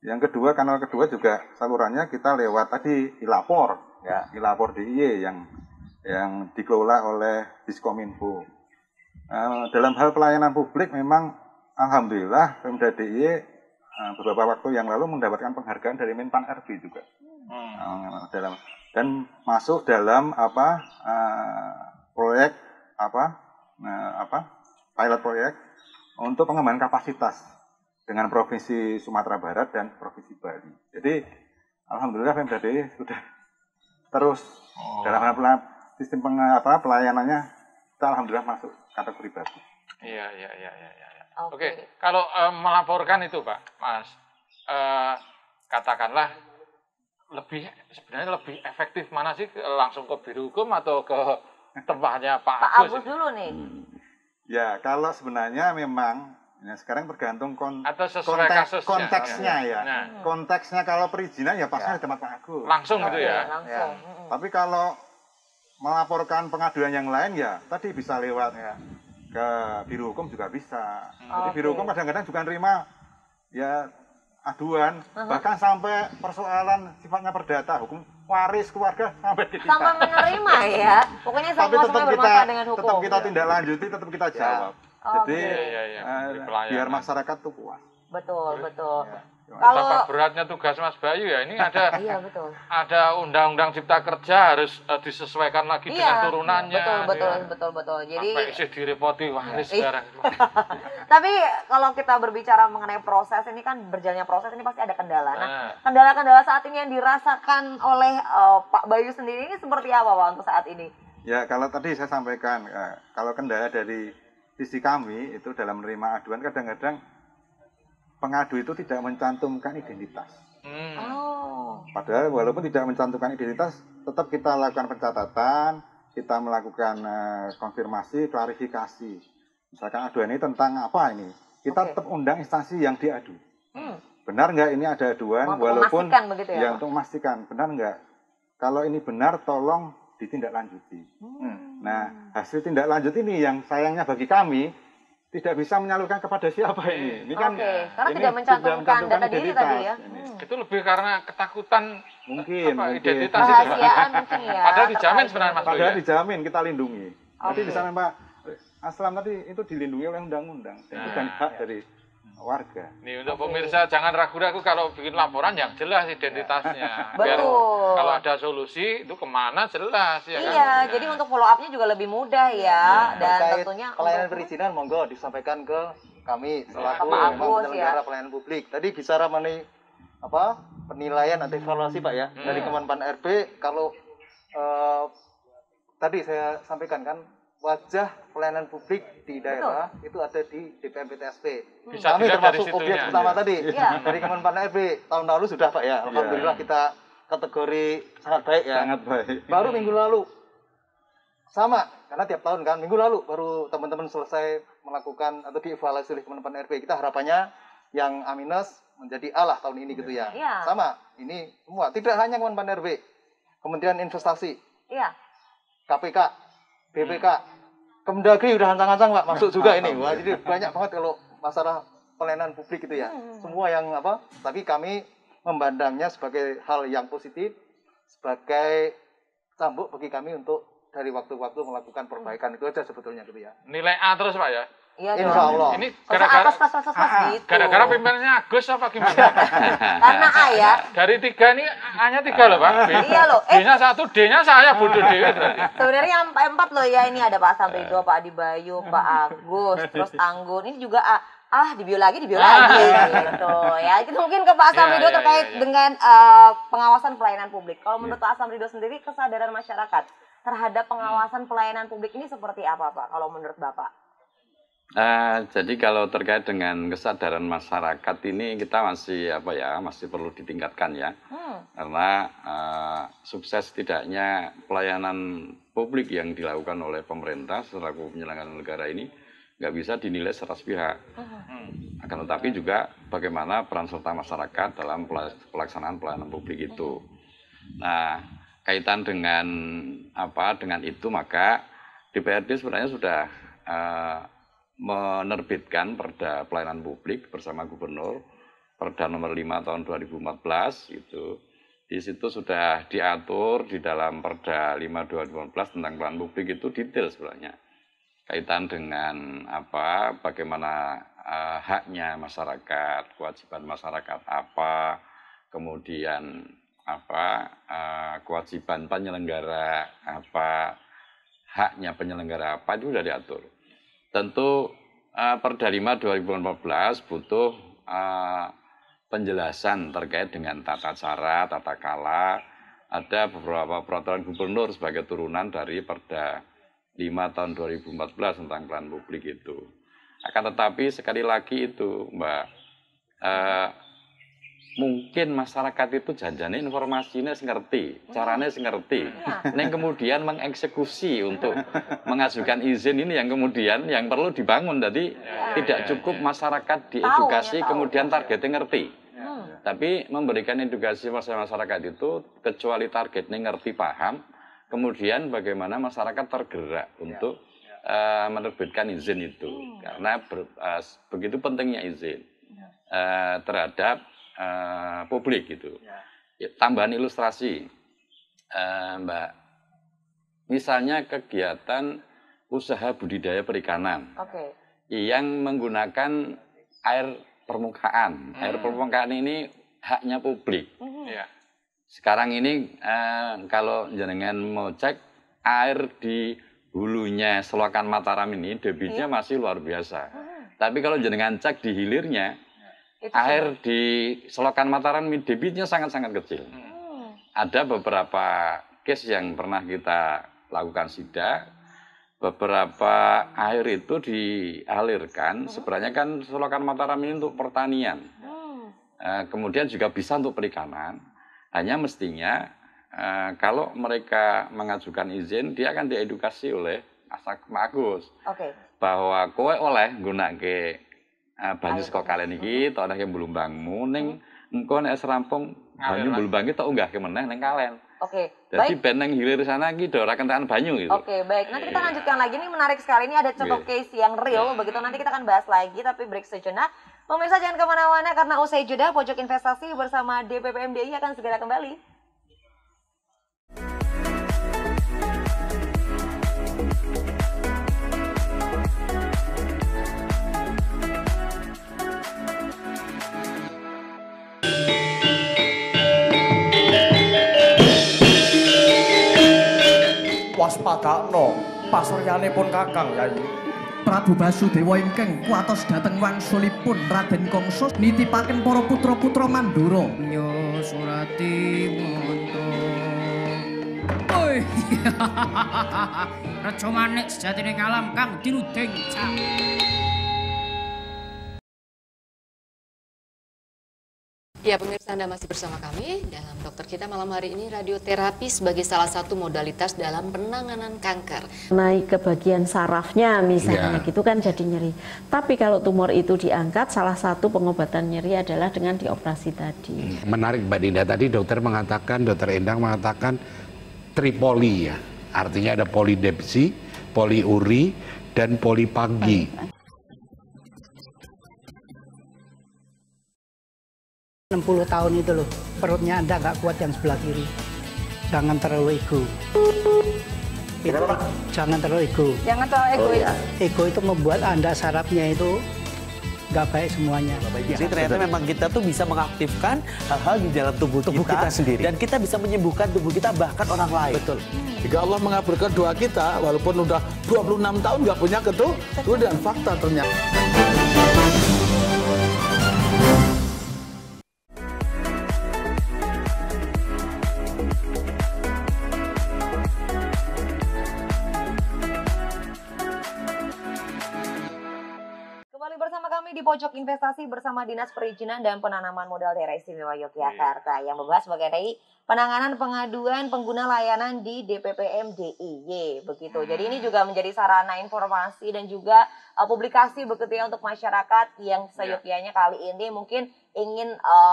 Yang kedua, kanal kedua juga salurannya kita lewat tadi ilapor, ilapor DIY yang dikelola oleh Diskominfo. Dalam hal pelayanan publik memang alhamdulillah Pemda DIY beberapa waktu yang lalu mendapatkan penghargaan dari Menpan RB juga. Dan masuk dalam proyek pilot proyek untuk pengembangan kapasitas dengan Provinsi Sumatera Barat dan Provinsi Bali. Jadi alhamdulillah Pemda DIY sudah terus dalam hal sistem pelayanannya, kita alhamdulillah masuk kategori bagus. Iya. Oke. Kalau melaporkan itu, Pak, Mas, katakanlah sebenarnya lebih efektif mana sih, langsung ke Biro Hukum atau ke tempatnya Pak Agus dulu nih? Ya, kalau sebenarnya memang sekarang tergantung konteksnya ya. Konteksnya kalau perizinan ya pasti di tempat Pak Agus. Langsung gitu ya. Tapi kalau melaporkan pengaduan yang lain ya tadi bisa lewat ke Biro Hukum juga bisa. Jadi Biro Hukum kadang-kadang juga nerima ya aduan, bahkan sampai persoalan sifatnya perdata, hukum waris keluarga sampai kita. Sampai menerima ya. Pokoknya semua bermanfaat dengan hukum. Tetap kita tindak lanjuti, tetap kita jawab. Jadi biar masyarakat tuh puas. Betul. Kalau beratnya tugas Mas Bayu ya, ini ada ada Undang-Undang Cipta Kerja harus disesuaikan lagi dengan turunannya. Betul. Jadi sampai direpoti waris sekarang. Tapi kalau kita berbicara mengenai proses ini kan, berjalannya proses ini pasti ada kendala. Nah, kendala-kendala saat ini yang dirasakan oleh Pak Bayu sendiri ini seperti apa, Pak, untuk saat ini? Ya, kalau tadi saya sampaikan, kalau kendala dari sisi kami itu dalam menerima aduan, kadang-kadang pengadu itu tidak mencantumkan identitas. Padahal walaupun tidak mencantumkan identitas, tetap kita lakukan pencatatan, kita melakukan konfirmasi, klarifikasi. Misalkan aduan ini tentang apa ini, kita tetap undang instansi yang diadu. Benar nggak ini ada aduan, walaupun untuk memastikan benar nggak. Kalau ini benar, tolong ditindaklanjuti. Nah, hasil tindak lanjut ini yang sayangnya bagi kami tidak bisa menyalurkan kepada siapa ini. Ini kan karena ini tidak mencantumkan data diri tadi ya. Itu lebih karena ketakutan mungkin identitas itu. Mungkin ya. Padahal dijamin sebenarnya Mas. Padahal dijamin kita lindungi. Jadi di sana Pak aslam tadi itu dilindungi oleh undang-undang. Itu kan hak dari warga. Nih untuk pemirsa jangan ragu-ragu kalau bikin laporan yang jelas identitasnya. Betul. Biar kalau ada solusi itu kemana jelas ya kan. Iya, jadi untuk follow up-nya juga lebih mudah ya. Dan Terkait tentunya pelayanan perizinan monggo disampaikan ke kami selaku Pak Agus, penyelenggara pelayanan publik. Tadi bicara mengenai penilaian atau evaluasi Pak ya dari Kemenpan RB kalau tadi saya sampaikan kan wajah pelayanan publik di daerah itu ada di DPMPTSP. Kami termasuk objek pertama tadi dari Kemenpan RB tahun lalu sudah Pak ya. Alhamdulillah kita kategori sangat baik ya. Sangat baik. Baru minggu lalu sama karena tiap tahun kan minggu lalu baru teman-teman selesai melakukan atau dievaluasi oleh Kemenpan RB. Kita harapannya yang A- menjadi A lah tahun ini gitu ya. Sama ini semua tidak hanya Kemenpan RB, Kementerian Investasi, KPK, BPK, Kemendagri udah hancang-hancang Pak masuk juga ini. Wah jadi banyak banget kalau masalah pelayanan publik itu ya. Semua yang tapi kami memandangnya sebagai hal yang positif, sebagai cambuk bagi kami untuk dari waktu-waktu melakukan perbaikan itu aja sebetulnya gitu ya. Nilai A terus Pak ya? Iya Insya Allah. Ini gara-gara gitu. Gara-gara pimpinannya Agus apa gimana? Karena A ya. Dari 3 ini A-nya 3 loh Pak. Iya loh. B-nya 1, D-nya saya bodoh dewe berarti. Sebenarnya 4 loh ya, ini ada Pak Samrido, Pak Adi Bayu, Pak Agus, terus Anggun. Ini juga A. Di bio lagi gitu ya. Itu mungkin ke Pak Samrido terkait dengan pengawasan pelayanan publik. Kalau menurut Pak Samrido sendiri kesadaran masyarakat terhadap pengawasan pelayanan publik ini seperti apa Pak kalau menurut Bapak? Jadi kalau terkait dengan kesadaran masyarakat ini kita masih masih perlu ditingkatkan ya. Karena sukses tidaknya pelayanan publik yang dilakukan oleh pemerintah selaku penyelenggara negara ini nggak bisa dinilai secara sepihak. Akan tetapi juga bagaimana peran serta masyarakat dalam pelaksanaan pelayanan publik itu. Nah, kaitan dengan dengan itu maka DPRD sebenarnya sudah menerbitkan Perda Pelayanan Publik bersama Gubernur, Perda nomor 5 tahun 2014 itu. Di situ sudah diatur di dalam Perda 5 2014 tentang pelayanan publik itu detail sebenarnya. Kaitan dengan bagaimana haknya masyarakat, kewajiban masyarakat apa, kemudian kewajiban penyelenggara apa, haknya penyelenggara apa itu sudah diatur. Tentu Perda 5 2014 butuh penjelasan terkait dengan tata cara, tata kala. Ada beberapa peraturan gubernur sebagai turunan dari Perda 5 tahun 2014 tentang pelayanan publik itu. Akan tetapi sekali lagi itu Mbak, mungkin masyarakat itu janjane informasinya ngerti, caranya ngerti. Yang kemudian mengeksekusi untuk mengajukan izin ini yang kemudian yang perlu dibangun. Jadi tidak cukup masyarakat diedukasi kemudian targetnya ngerti. Tapi memberikan edukasi masyarakat itu kecuali targetnya ngerti paham, kemudian bagaimana masyarakat tergerak untuk menerbitkan izin itu. Karena begitu pentingnya izin terhadap publik gitu. Tambahan ilustrasi, Mbak. Misalnya kegiatan usaha budidaya perikanan yang menggunakan air permukaan. Air permukaan ini haknya publik. Sekarang ini kalau jenengan mau cek air di hulunya Selokan Mataram ini debitnya masih luar biasa. Tapi kalau jenengan cek di hilirnya air di Selokan Mataram debitnya sangat-sangat kecil. Ada beberapa case yang pernah kita lakukan sidak, beberapa air itu dialirkan, sebenarnya kan Selokan Mataram ini untuk pertanian. Kemudian juga bisa untuk perikanan. Hanya mestinya kalau mereka mengajukan izin, dia akan diedukasi oleh Pak Agus. Bahwa kowe oleh nggunakake banyu saka kalen iki tok nek mblumbangmu ning engko nek serampung banyu mblumbang iki tok unggahke meneh ning kalen. Jadi ben ning hilir sana iki ora kentekan banyu gitu. Baik. Nanti kita lanjutkan lagi nih, menarik sekali ini ada contoh case yang real begitu. Nanti kita akan bahas lagi tapi break sejenak. Pemirsa jangan kemana-mana karena usai jeda Pojok Investasi bersama DPPMDI akan segera kembali. pasuryanipun Kakang Yayi Prabu Basudewa ingkang kuatos dhateng wangsulipun Raden Kongso nitipaken para putra-putra Mandura. Yo surati mantra. Oi. Reja manik sejatine ngalam kang dinuding cak. Ya pemirsa, Anda masih bersama kami dalam Dokter Kita malam hari ini, radioterapi sebagai salah satu modalitas dalam penanganan kanker. Naik ke bagian sarafnya misalnya gitu kan jadi nyeri. Tapi kalau tumor itu diangkat, salah satu pengobatan nyeri adalah dengan dioperasi tadi. Menarik Mbak Dinda, tadi dokter Endang mengatakan tripoli ya. Artinya ada polidepsi, poliuri, dan polipagi. 60 tahun itu loh, perutnya Anda nggak kuat yang sebelah kiri. Jangan terlalu ego. Jangan terlalu ego. Jangan terlalu egois. Ego itu membuat Anda sarafnya itu nggak baik semuanya. Jadi ternyata memang kita tuh bisa mengaktifkan hal-hal di dalam tubuh kita sendiri. Dan kita bisa menyembuhkan tubuh kita, bahkan orang lain. Betul. Jika Allah mengabulkan doa kita, walaupun udah 26 tahun nggak punya keturunan, fakta ternyata. Di Pojok Investasi bersama Dinas Perizinan dan Penanaman Modal Daerah Istimewa Yogyakarta yang membahas mengenai penanganan pengaduan pengguna layanan di DPPM DIY begitu. Jadi ini juga menjadi sarana informasi dan juga publikasi begitu ya untuk masyarakat yang seyogyanya kali ini mungkin ingin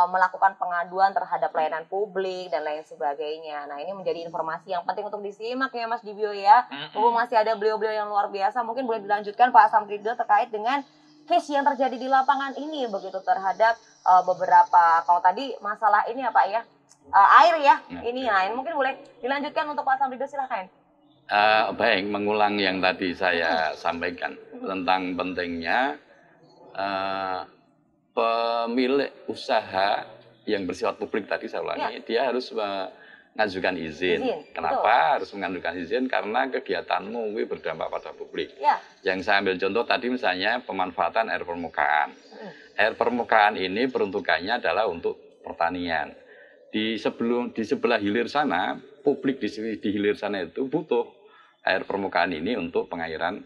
melakukan pengaduan terhadap layanan publik dan lain sebagainya. Nah ini menjadi informasi yang penting untuk disimak ya Mas Dibio ya. Mumpung masih ada beliau-beliau yang luar biasa, mungkin boleh dilanjutkan Pak Samtrido terkait dengan case yang terjadi di lapangan ini begitu terhadap beberapa, kalau tadi masalah ini apa ya, air ya, ini mungkin boleh dilanjutkan untuk Pak Samrido, silahkan. Baik, mengulang yang tadi saya sampaikan tentang pentingnya pemilik usaha yang bersifat publik tadi saya ulangi, dia harus mengajukan izin. Kenapa harus mengajukan izin? Karena kegiatanmu berdampak pada publik. Yang saya ambil contoh tadi misalnya pemanfaatan air permukaan. Air permukaan ini peruntukannya adalah untuk pertanian. Di sebelah hilir sana, publik di hilir sana itu butuh air permukaan ini untuk pengairan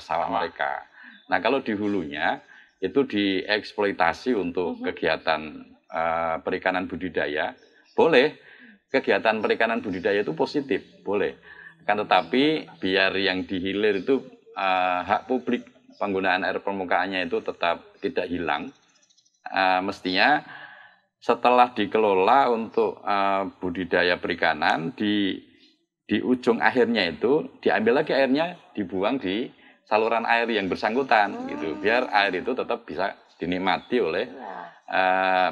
sawah mereka. Nah kalau di hulunya itu dieksploitasi untuk kegiatan perikanan budidaya, boleh. Kegiatan perikanan budidaya itu positif, boleh. Kan tetapi biar yang di hilir itu hak publik penggunaan air permukaannya itu tetap tidak hilang. Mestinya setelah dikelola untuk budidaya perikanan di ujung akhirnya itu diambil lagi airnya, dibuang di saluran air yang bersangkutan gitu. Biar air itu tetap bisa dinikmati oleh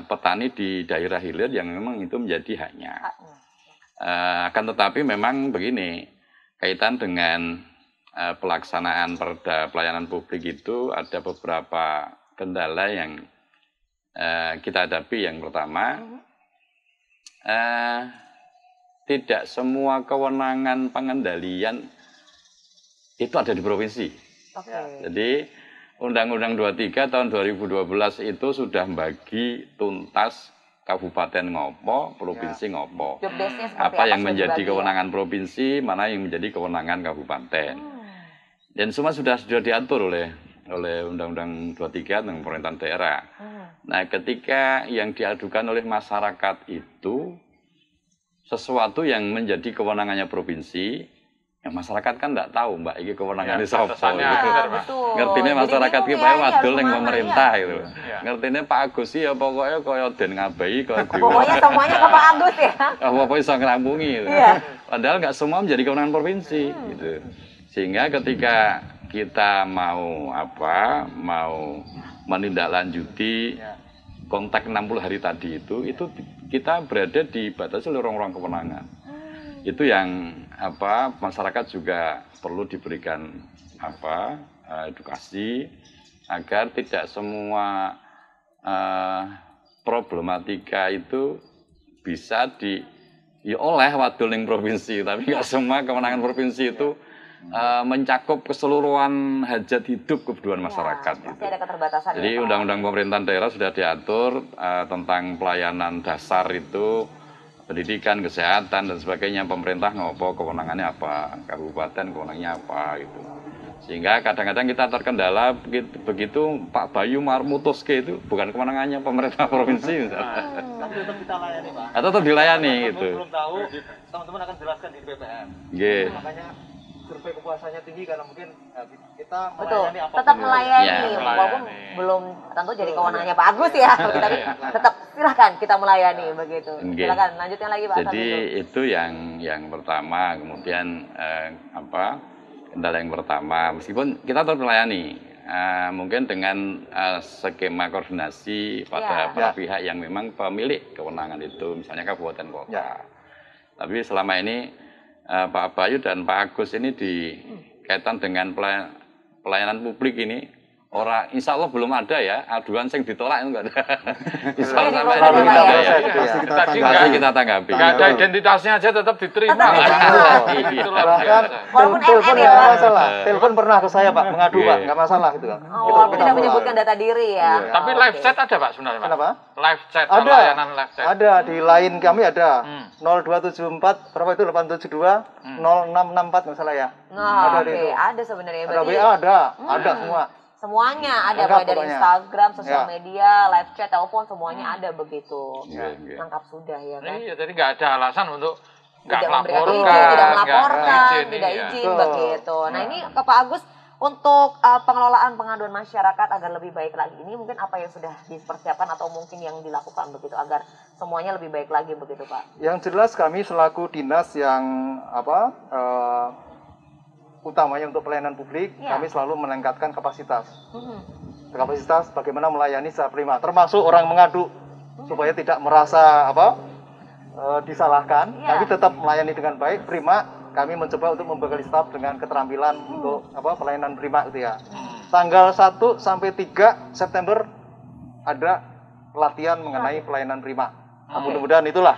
petani di daerah hilir yang memang itu menjadi haknya. Akan tetapi memang begini, kaitan dengan pelaksanaan perda pelayanan publik itu ada beberapa kendala yang kita hadapi. Yang pertama, tidak semua kewenangan pengendalian itu ada di provinsi. Jadi Undang-Undang 23 tahun 2012 itu sudah bagi tuntas kabupaten ngopo, provinsi ngopo. Apa yang menjadi kewenangan provinsi, mana yang menjadi kewenangan kabupaten. Dan semua sudah diatur oleh Undang-Undang 23 tentang pemerintahan daerah. Nah, ketika yang diadukan oleh masyarakat itu sesuatu yang menjadi kewenangannya provinsi, ya masyarakat kan tidak tahu Mbak, ini kewenangan sopo. Ngertinya masyarakat ki pae wadul ning pemerintah itu. Ngertinya Pak Agus ya pokoknya kaya den ngabahi kaya pokoknya semuanya ke Pak Agus ya. Apa iso ngrampungi gitu. Padahal nggak semua menjadi kewenangan provinsi gitu. Sehingga ketika kita mau menindaklanjuti kontak 60 hari tadi itu kita berada di batas oleh ruang-ruang kewenangan. Itu yang masyarakat juga perlu diberikan edukasi agar tidak semua problematika itu bisa diolah wadul ning provinsi, tapi nggak semua kewenangan provinsi itu mencakup keseluruhan hajat hidup kebutuhan masyarakat. Pasti ada keterbatasan. Jadi undang-undang pemerintahan daerah sudah diatur tentang pelayanan dasar itu, pendidikan, kesehatan dan sebagainya. Pemerintah ngopo kewenangannya apa, kabupaten kewenangannya apa gitu. Sehingga kadang-kadang kita terkendala begitu Pak Bayu mutuske itu bukan kewenangannya pemerintah provinsi misalnya. Tapi tetap kita layani, Pak. Tetap dilayani gitu. Belum tahu, teman-teman akan jelaskan di BPM. Nggih. Makanya survei kepuasannya tinggi karena mungkin kita betul, melayani apapun. tetap melayani, Ya, walaupun belum tentu jadi kewenangannya Pak Agus ya, tapi tetap silahkan kita melayani begitu. Nggih. Silakan lanjutkan lagi Pak. Jadi itu yang pertama, kemudian kendala yang pertama, meskipun kita tetap melayani, mungkin dengan skema koordinasi pada para pihak yang memang pemilik kewenangan itu, misalnya kabupaten kota. Tapi selama ini Pak Bayu dan Pak Agus ini dikaitan dengan pelayanan publik ini, insya Allah belum ada ya, aduan yang ditolak itu enggak ada. Insya Allah sampai ini belum ada ya. Pasti kita tanggapi. Enggak ada identitasnya aja tetap diterima. Bahkan telepon ya nggak masalah. Telepon pernah ke saya Pak, mengadu Pak, nggak masalah gitu kan. Oh, tidak menyebutkan data diri ya. Tapi live chat ada Pak sebenarnya Pak? Kenapa? Live chat, ada, layanan live chat. Ada, di line kami ada. 0274, berapa itu? 872, 0664 nggak salah ya. Nah, oke, ada sebenarnya. Ada WA, ada semua. Semuanya ada, baik dari Instagram, sosial media, live chat, telepon, semuanya ada begitu. Lengkap sudah ya kan? Iya, jadi nggak ada alasan untuk nggak tidak melaporkan, tidak melaporkan, tidak iya. izin begitu. Nah ini ke Pak Agus, untuk pengelolaan pengaduan masyarakat agar lebih baik lagi, ini mungkin apa yang sudah dipersiapkan atau mungkin yang dilakukan begitu agar semuanya lebih baik lagi begitu Pak? Yang jelas kami selaku dinas yang utamanya untuk pelayanan publik, kami selalu meningkatkan kapasitas. Kapasitas bagaimana melayani secara prima, termasuk orang mengadu supaya tidak merasa disalahkan. Kami tetap melayani dengan baik, prima. Kami mencoba untuk membekali staf dengan keterampilan untuk pelayanan prima itu ya. Tanggal 1 sampai 3 September ada pelatihan mengenai pelayanan prima. Mudah-mudahan itulah.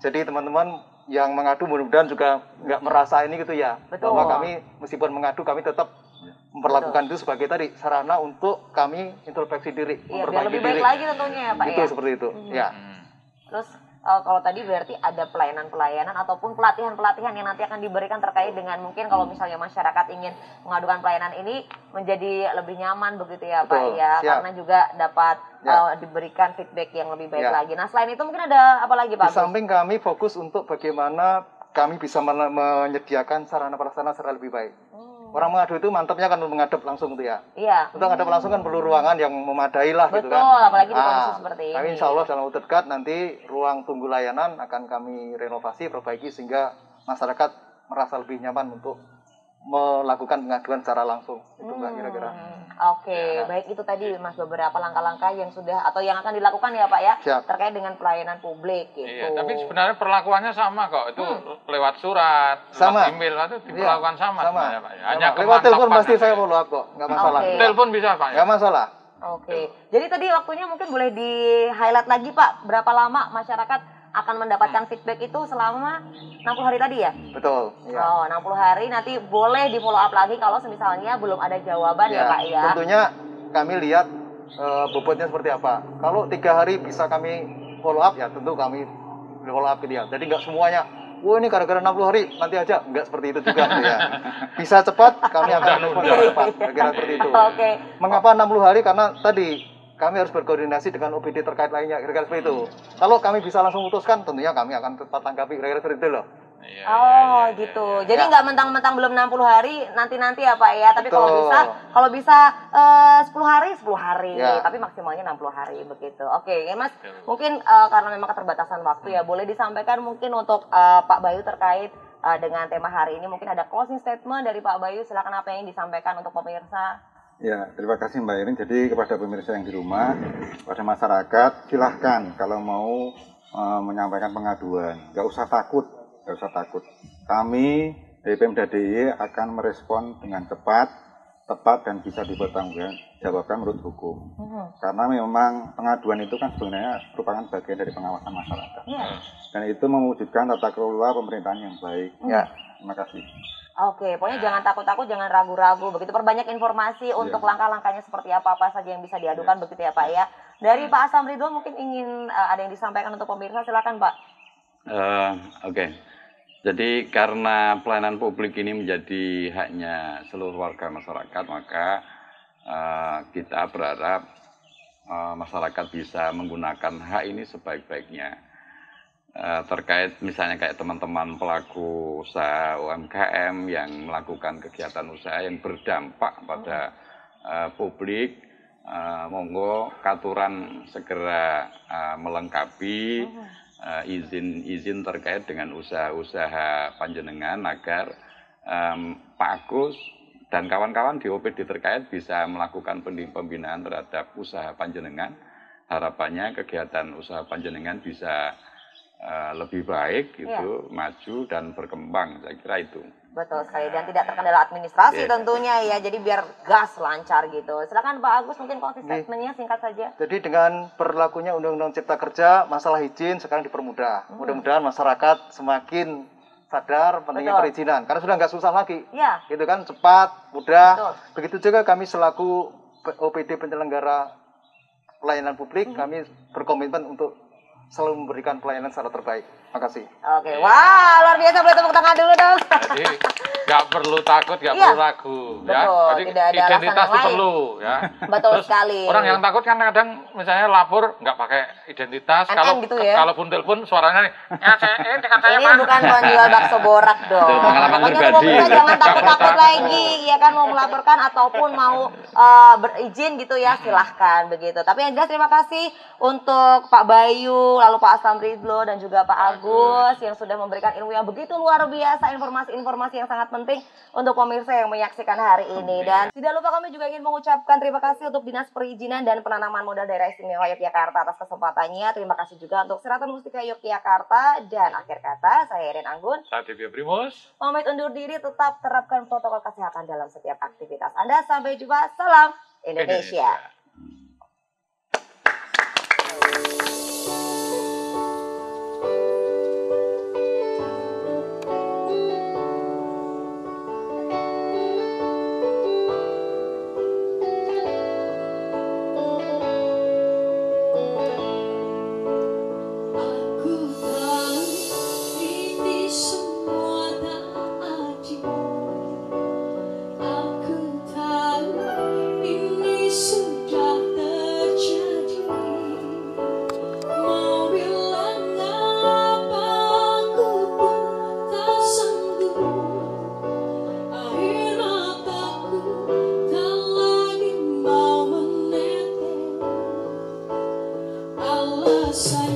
Jadi teman-teman yang mengadu mudah-mudahan juga nggak merasa ini gitu ya. Betul. Bahwa kami meskipun mengadu kami tetap memperlakukan itu sebagai tadi sarana untuk kami introspeksi diri, biar lebih baik lagi tentunya ya Pak itu ya. Seperti itu. Ya. Terus kalau tadi berarti ada pelayanan-pelayanan ataupun pelatihan-pelatihan yang nanti akan diberikan terkait dengan mungkin kalau misalnya masyarakat ingin mengadukan pelayanan ini menjadi lebih nyaman begitu ya Pak ya. Siap. Karena juga dapat diberikan feedback yang lebih baik lagi. Nah selain itu mungkin ada apa lagi Pak? Di samping kami fokus untuk bagaimana kami bisa menyediakan sarana prasarana secara lebih baik. Orang mengadu itu mantapnya kan menghadap langsung tuh ya. Iya. Untuk menghadap langsung kan perlu ruangan yang memadai lah gitu kan. Betul, apalagi di kondisi seperti ini. Kami insya Allah dalam waktu dekat nanti ruang tunggu layanan akan kami renovasi, perbaiki sehingga masyarakat merasa lebih nyaman untuk melakukan pengaduan secara langsung. Itu Mbak kira-kira. Oke, baik itu tadi Mas beberapa langkah-langkah yang sudah atau yang akan dilakukan ya Pak ya. Siap. Terkait dengan pelayanan publik gitu. Iya, tapi sebenarnya perlakuannya sama kok. Itu lewat surat, sama. lewat email itu diperlakukan sama sebenarnya Pak. Hanya lewat telepon pasti aja. saya follow up kok, nggak masalah. Telepon bisa Pak ya? Nggak masalah. Oke. Jadi tadi waktunya mungkin boleh di-highlight lagi Pak, berapa lama masyarakat akan mendapatkan feedback itu selama 60 hari tadi ya? Betul. Iya. Oh, 60 hari nanti boleh di follow up lagi kalau misalnya belum ada jawaban ya Pak ya. Tentunya kami lihat bobotnya seperti apa. Kalau 3 hari bisa kami follow up ya tentu kami follow up ke dia. Jadi nggak semuanya, wah ini gara-gara 60 hari nanti aja, nggak seperti itu juga ya. Bisa cepat kami akan menelpon cepat, kira-kira seperti itu. Oke. Mengapa 60 hari? Karena tadi kami harus berkoordinasi dengan OPD terkait lainnya, kira-kira seperti itu. Kalau kami bisa langsung putuskan, tentunya kami akan tetap tanggapi, kira-kira seperti itu loh. Gitu. Jadi nggak mentang-mentang belum 60 hari, nanti-nanti ya Pak ya. Tapi kalau bisa 10 hari, Ya. tapi maksimalnya 60 hari begitu. Oke, ya Mas. Mungkin karena memang keterbatasan waktu ya, boleh disampaikan mungkin untuk Pak Bayu terkait dengan tema hari ini. Mungkin ada closing statement dari Pak Bayu. Silakan apa yang disampaikan untuk pemirsa. Ya, terima kasih Mbak Irin. Jadi kepada pemirsa yang di rumah, kepada masyarakat, silahkan kalau mau menyampaikan pengaduan, nggak usah takut. Kami dari Pemda DIY akan merespon dengan cepat, tepat dan bisa dipertanggungjawabkan menurut hukum. Karena memang pengaduan itu kan sebenarnya merupakan bagian dari pengawasan masyarakat. Dan itu mewujudkan tata kelola pemerintahan yang baik. Ya. Terima kasih. Oke, pokoknya jangan takut-takut, jangan ragu-ragu. Begitu, perbanyak informasi untuk langkah-langkahnya seperti apa saja yang bisa diadukan, begitu ya Pak ya. Dari Pak Asam Ridwan mungkin ingin ada yang disampaikan untuk pemirsa, silakan Pak. Oke. Jadi karena pelayanan publik ini menjadi haknya seluruh warga masyarakat, maka kita berharap masyarakat bisa menggunakan hak ini sebaik-baiknya. Terkait misalnya kayak teman-teman pelaku usaha UMKM yang melakukan kegiatan usaha yang berdampak pada publik, monggo katuran segera melengkapi izin terkait dengan usaha-usaha panjenengan agar Pak Agus dan kawan-kawan di OPD terkait bisa melakukan pembinaan terhadap usaha panjenengan. Harapannya kegiatan usaha panjenengan bisa lebih baik gitu, maju dan berkembang, saya kira itu. Betul sekali, dan tidak terkendala administrasi tentunya ya, jadi biar gas lancar gitu. Silakan Pak Agus, mungkin statementnya singkat saja. Jadi dengan berlakunya Undang-Undang Cipta Kerja, masalah izin sekarang dipermudah. Mudah-mudahan masyarakat semakin sadar pentingnya perizinan, karena sudah nggak susah lagi, gitu kan, cepat, mudah. Begitu juga kami selaku OPD penyelenggara pelayanan publik, kami berkomitmen untuk selalu memberikan pelayanan secara terbaik. Makasih. Oke, wah luar biasa, boleh tepuk tangan dulu dong. Jadi nggak perlu takut, nggak perlu ragu, ya. Jadi tidak ada identitas itu lain. perlu, ya. Betul Terus sekali. Orang yang takut kan kadang misalnya lapor nggak pakai identitas, kalau gitu ya? kalau pun telepon suaranya nih, ya saya dengan saya Ini bukan penjual bakso borak dong. Pengalaman Pokoknya pribadi. pemirsa jangan takut-takut lagi, ya kan, mau melaporkan ataupun mau berizin gitu ya, silahkan begitu. Tapi yang jelas terima kasih untuk Pak Bayu, lalu Pak Asam Ridwan dan juga Pak Agus yang sudah memberikan ilmu yang begitu luar biasa, informasi-informasi yang sangat penting untuk pemirsa yang menyaksikan hari ini. Dan tidak lupa kami juga ingin mengucapkan terima kasih untuk Dinas Perizinan dan Penanaman Modal Daerah Istimewa Yogyakarta atas kesempatannya. Terima kasih juga untuk Seraton Mustika Yogyakarta. Dan akhir kata, saya Irin Anggun. Saya Divya Primus. Pamit undur diri, tetap terapkan protokol kesehatan dalam setiap aktivitas Anda. Sampai jumpa, salam Indonesia. Saya